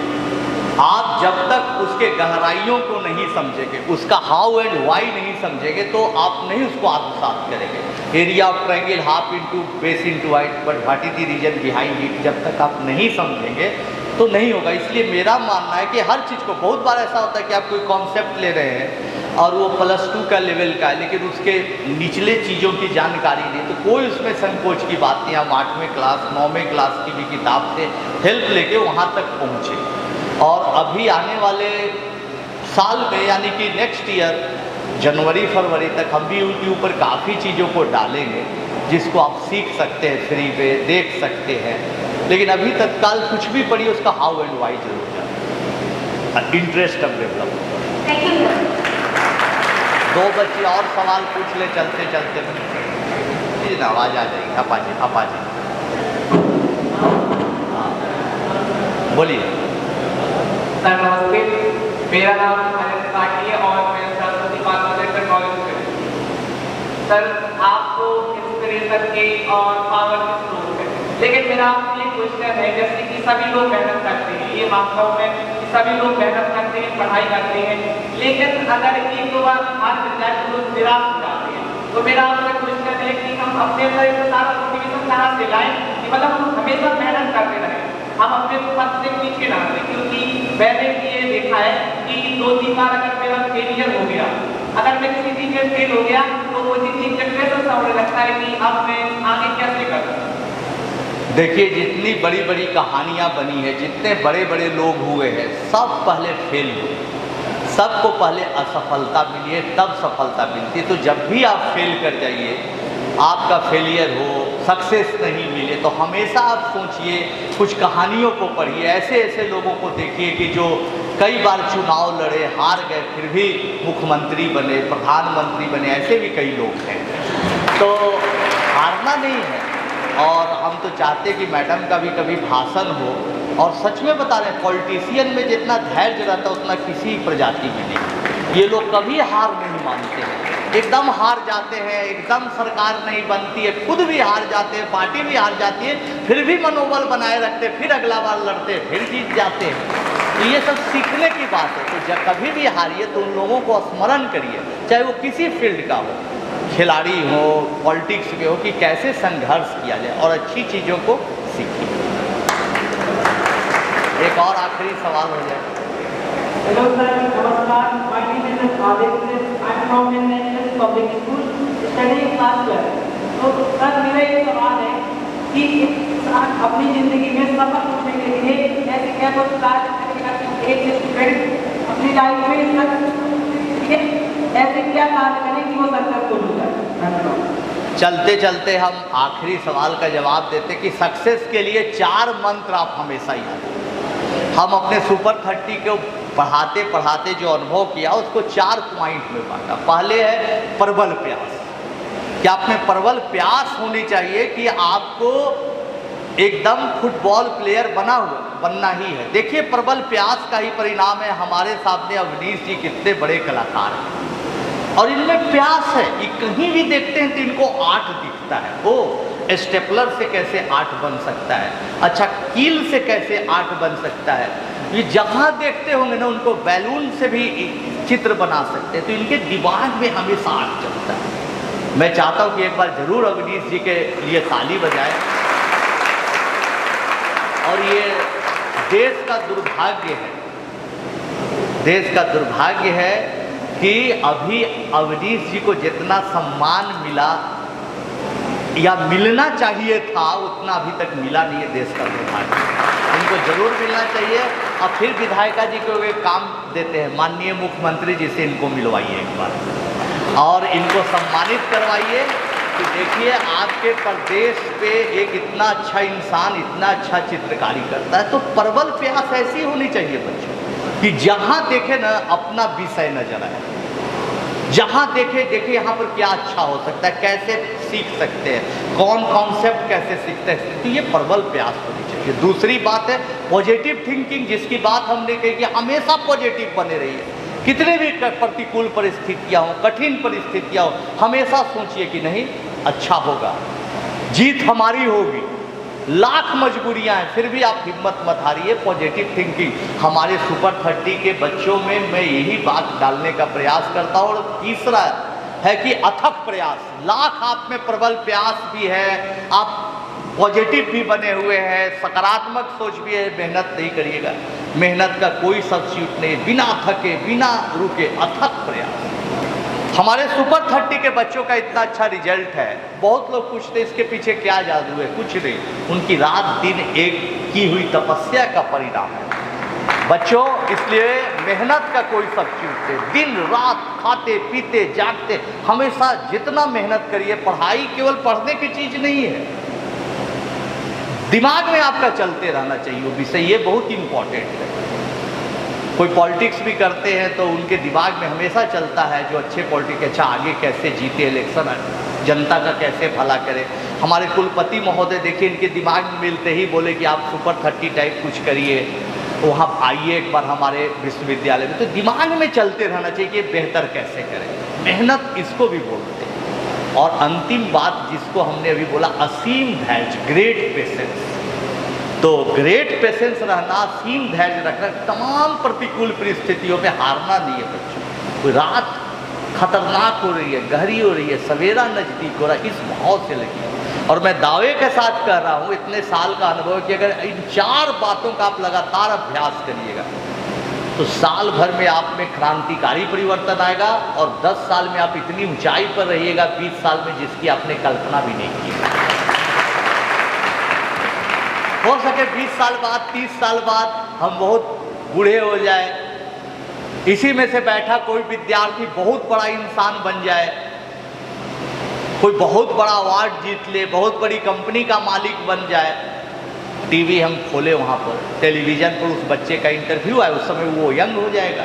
आप जब तक उसके गहराइयों को नहीं समझेंगे, उसका हाउ एंड वाई नहीं समझेंगे, तो आप नहीं उसको आत्मसात करेंगे। Area of triangle half into base into height, but what is the reason behind it, जब तक आप नहीं समझेंगे तो नहीं होगा। इसलिए मेरा मानना है कि हर चीज़ को, बहुत बार ऐसा होता है कि आप कोई कॉन्सेप्ट ले रहे हैं और वो +2 का लेवल का है, लेकिन उसके निचले चीज़ों की जानकारी नहीं, तो कोई उसमें संकोच की बात नहीं। हम 8वें क्लास 9वें क्लास की भी किताब से हेल्प लेके वहाँ तक पहुँचे। और अभी आने वाले साल में, यानी कि नेक्स्ट ईयर जनवरी फरवरी तक, हम भी यूट्यूब पर काफ़ी चीज़ों को डालेंगे जिसको आप सीख सकते हैं, फ्री पे देख सकते हैं। लेकिन अभी तत्काल कुछ भी पढ़िए, उसका हाउ एंड वाई जरूर जाए, इंटरेस्ट अब डेवलप। दो बच्चे और सवाल पूछ ले चलते चलते, ना आवाज़ आ जाएगी। अपा जी बोलिए। सर नमस्ते, मेरा नाम अनिल त्रिपाठी है और मैं सरस्वती माता कॉलेज से। सर आपको इंस्पिरेशन की और पावर की जरूरत है, लेकिन मेरा आपसे ये क्वेश्चन है, जैसे कि सभी लोग मेहनत करते हैं, ये मानता हूँ मैं कि सभी लोग मेहनत करते हैं, पढ़ाई करते हैं, लेकिन अगर एक दो बार हार मिल जाए तो लोग निराश हो जाते हैं। तो मेरा आपसे क्वेश्चन है कि हम अपने अंदर इतना सारा मोटिवेशन कहाँ से लाएं कि मतलब हम हमेशा मेहनत करते रहें, हम अपने पद से पीछे ना रहें। क्योंकि मैंने ये देखा है कि 2-3 बार अगर मेरा फेलियर हो गया, अगर मैं किसी चीज़ में फेल हो गया तो वो चीज़ डिप्रेशन सा होने लगता है कि अब मैं आगे कैसे करूँ। देखिए, जितनी बड़ी बड़ी कहानियाँ बनी है, जितने बड़े बड़े लोग हुए हैं, सब पहले फेल हुए, सबको पहले असफलता मिली है, तब सफलता मिलती है। तो जब भी आप फेल कर जाइए, आपका फेलियर हो, सक्सेस नहीं मिले, तो हमेशा आप सोचिए, कुछ कहानियों को पढ़िए, ऐसे ऐसे लोगों को देखिए कि जो कई बार चुनाव लड़े, हार गए, फिर भी मुख्यमंत्री बने, प्रधानमंत्री बने, ऐसे भी कई लोग हैं। तो हारना नहीं है। और हम तो चाहते कि मैडम का भी कभी भाषण हो, और सच में बता रहे हैं, पॉलिटिशियन में जितना धैर्य रहता है उतना किसी प्रजाति में नहीं। ये लोग कभी हार नहीं मानते हैं, एकदम हार जाते हैं, एकदम सरकार नहीं बनती है, खुद भी हार जाते हैं, पार्टी भी हार जाती है, फिर भी मनोबल बनाए रखते, फिर अगला बार लड़ते, फिर जीत जाते हैं। तो ये सब सीखने की बात है। तो जब कभी भी हारिए तो उन लोगों को स्मरण करिए, चाहे वो किसी फील्ड का हो, खिलाड़ी हो, पॉलिटिक्स के हो, कि कैसे संघर्ष किया जाए और अच्छी चीज़ों को सीखिए। एक और आखिरी सवाल हो जाए। हेलो सर, नमस्कार, my name is Aditya, I am from national public school studying class 12। तो सर मेरा ये सवाल है कि इंसान अपनी ज़िंदगी में सफल होने के लिए ऐसे क्या कुछ कार्य करेगा, एक स्टूडेंट अपनी लाइफ में ऐसे क्या कार्य करें कि वो सक्सेसफुल हो जाए। धन्यवाद। चलते चलते हम आखिरी सवाल का जवाब देते कि सक्सेस के लिए 4 मंत्र आप हमेशा याद रखें। हम अपने सुपर 30 को पढ़ाते पढ़ाते जो अनुभव किया उसको 4 पॉइंट में बांटा। पहले है प्रबल प्यास, कि आप में प्रबल प्यास होनी चाहिए कि आपको एकदम फुटबॉल प्लेयर बनना ही है। देखिए प्रबल प्रयास का ही परिणाम है। हमारे सामने अवनीश जी कितने बड़े कलाकार हैं और इनमें प्रयास है। ये कहीं भी देखते हैं तो इनको आर्ट दिखता है। वो स्टेपलर से कैसे आर्ट बन सकता है, अच्छा कील से कैसे आर्ट बन सकता है, ये जहाँ देखते होंगे ना उनको बैलून से भी चित्र बना सकते हैं। तो इनके दिमाग में हमेशा आर्ट चलता है। मैं चाहता हूँ कि एक बार जरूर अवनीश जी के लिए ताली बजाएं। और ये देश का दुर्भाग्य है, देश का दुर्भाग्य है कि अभी अवनीश जी को जितना सम्मान मिला या मिलना चाहिए था उतना अभी तक मिला नहीं है। देश का दुर्भाग्य, इनको जरूर मिलना चाहिए। और फिर विधायिका जी को एक काम देते हैं, माननीय मुख्यमंत्री जी से इनको मिलवाइए एक बार और इनको सम्मानित करवाइए कि देखिए आपके प्रदेश पे एक इतना अच्छा इंसान इतना अच्छा चित्रकारी करता है। तो प्रबल प्रयास ऐसी होनी चाहिए बच्चों कि जहाँ देखे ना अपना विषय नजर आए, जहाँ देखे यहाँ पर क्या अच्छा हो सकता है, कैसे सीख सकते हैं, कौन कॉन्सेप्ट कैसे सीखते हैं। तो ये प्रबल प्रयास होनी चाहिए। दूसरी बात है पॉजिटिव थिंकिंग, जिसकी बात हमने कही कि हमेशा पॉजिटिव बने रहिए। कितने भी प्रतिकूल परिस्थितियाँ हो, कठिन परिस्थितियाँ हो, हमेशा सोचिए कि नहीं अच्छा होगा, जीत हमारी होगी। लाख मजबूरियां हैं फिर भी आप हिम्मत मत हारिए। पॉजिटिव थिंकिंग हमारे सुपर 30 के बच्चों में मैं यही बात डालने का प्रयास करता हूँ। और तीसरा है कि अथक प्रयास, लाख आप में प्रबल प्रयास भी है, आप पॉजिटिव भी बने हुए हैं, सकारात्मक सोच भी है, मेहनत नहीं करिएगा। मेहनत का कोई सब्स्टिट्यूट नहीं, बिना थके बिना रुके अथक प्रयास। हमारे सुपर 30 के बच्चों का इतना अच्छा रिजल्ट है। बहुत लोग पूछते इसके पीछे क्या जादू है, कुछ नहीं, उनकी रात दिन एक की हुई तपस्या का परिणाम है बच्चों। इसलिए मेहनत का कोई सब्स्टिट्यूट नहीं, दिन रात खाते पीते जागते हमेशा जितना मेहनत करिए। पढ़ाई केवल पढ़ने की चीज़ नहीं है, दिमाग में आपका चलते रहना चाहिए वो विषय, ये बहुत इम्पोर्टेंट है। कोई पॉलिटिक्स भी करते हैं तो उनके दिमाग में हमेशा चलता है जो अच्छे पॉलिटिक्स, अच्छा आगे कैसे जीते इलेक्शन, जनता का कैसे भला करे। हमारे कुलपति महोदय देखिए, इनके दिमाग में मिलते ही बोले कि आप सुपर 30 टाइप कुछ करिए, वहाँ आइए एक बार हमारे विश्वविद्यालय में। तो दिमाग में चलते रहना चाहिए कि बेहतर कैसे करें, मेहनत इसको भी बोलते हैं। और अंतिम बात जिसको हमने अभी बोला, असीम धैर्य, ग्रेट पेशेंस। तो ग्रेट पेशेंस रहना, असीम धैर्य रखना, तमाम प्रतिकूल परिस्थितियों में हारना नहीं है बच्चों। कोई रात खतरनाक हो रही है, गहरी हो रही है, सवेरा नजदीक हो रहा है, इस भाव से लगी। और मैं दावे के साथ कह रहा हूँ, इतने साल का अनुभव कि अगर इन 4 बातों का आप लगातार अभ्यास करिएगा तो साल भर में आप में क्रांतिकारी परिवर्तन आएगा। और 10 साल में आप इतनी ऊंचाई पर रहिएगा, 20 साल में जिसकी आपने कल्पना भी नहीं की। हो सके 20 साल बाद, 30 साल बाद हम बहुत बूढ़े हो जाए, इसी में से बैठा कोई विद्यार्थी बहुत बड़ा इंसान बन जाए, कोई बहुत बड़ा अवार्ड जीत ले, बहुत बड़ी कंपनी का मालिक बन जाए। टीवी हम खोले, वहाँ पर टेलीविज़न पर उस बच्चे का इंटरव्यू आए, उस समय वो यंग हो जाएगा,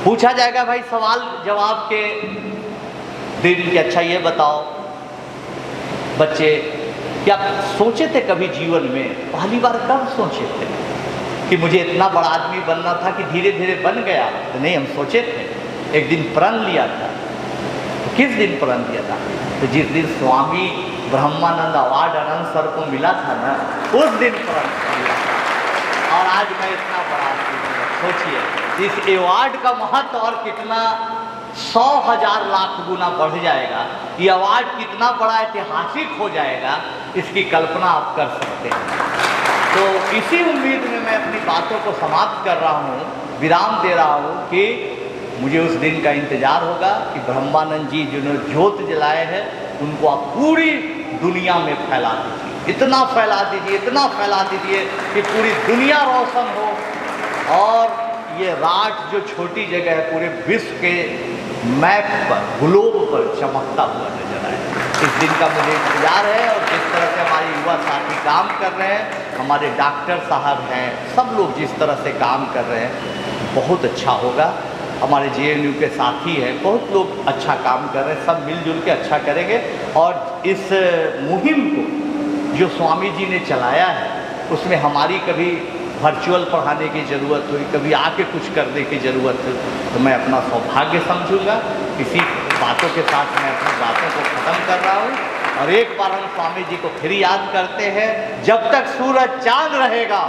पूछा जाएगा भाई सवाल जवाब के दिन कि अच्छा ये बताओ बच्चे, क्या सोचे थे कभी जीवन में, पहली बार कब सोचे थे कि मुझे इतना बड़ा आदमी बनना था कि धीरे धीरे बन गया? तो नहीं, हम सोचे थे, एक दिन प्रण लिया था। तो किस दिन प्रण लिया था? तो जिस दिन स्वामी ब्रह्मानंद अवार्ड अनंत सर को मिला था ना, उस दिन प्रण लिया था। और आज मैं इतना बड़ा आदमी हूँ। सोचिए इस अवार्ड का महत्व और कितना 100,000 लाख गुना बढ़ जाएगा। ये अवार्ड कितना बड़ा ऐतिहासिक हो जाएगा, इसकी कल्पना आप कर सकते हैं। तो इसी उम्मीद में मैं अपनी बातों को समाप्त कर रहा हूँ, विराम दे रहा हूँ कि मुझे उस दिन का इंतज़ार होगा कि ब्रह्मानंद जी जिन्होंने ज्योत जलाए हैं उनको आप पूरी दुनिया में फैला दीजिए, इतना फैला दीजिए, इतना फैला दीजिए कि पूरी दुनिया रोशन हो। और ये राट जो छोटी जगह है पूरे विश्व के मैप पर, ग्लोब पर चमकता हुआ नजर आए। इस दिन का मुझे इंतजार है। और जिस तरह से हमारे युवा साथी काम कर रहे हैं, हमारे डॉक्टर साहब हैं, सब लोग जिस तरह से काम कर रहे हैं बहुत अच्छा होगा। हमारे JNU के साथी हैं, बहुत लोग अच्छा काम कर रहे हैं, सब मिलजुल के अच्छा करेंगे। और इस मुहिम को जो स्वामी जी ने चलाया है उसमें हमारी कभी वर्चुअल पढ़ाने की ज़रूरत हुई, कभी आके कुछ करने की ज़रूरत हुई, तो मैं अपना सौभाग्य समझूंगा। इसी बातों के साथ मैं अपनी बातों को ख़त्म कर रहा हूँ और एक बार हम स्वामी जी को फिर याद करते हैं, जब तक सूरज चांद रहेगा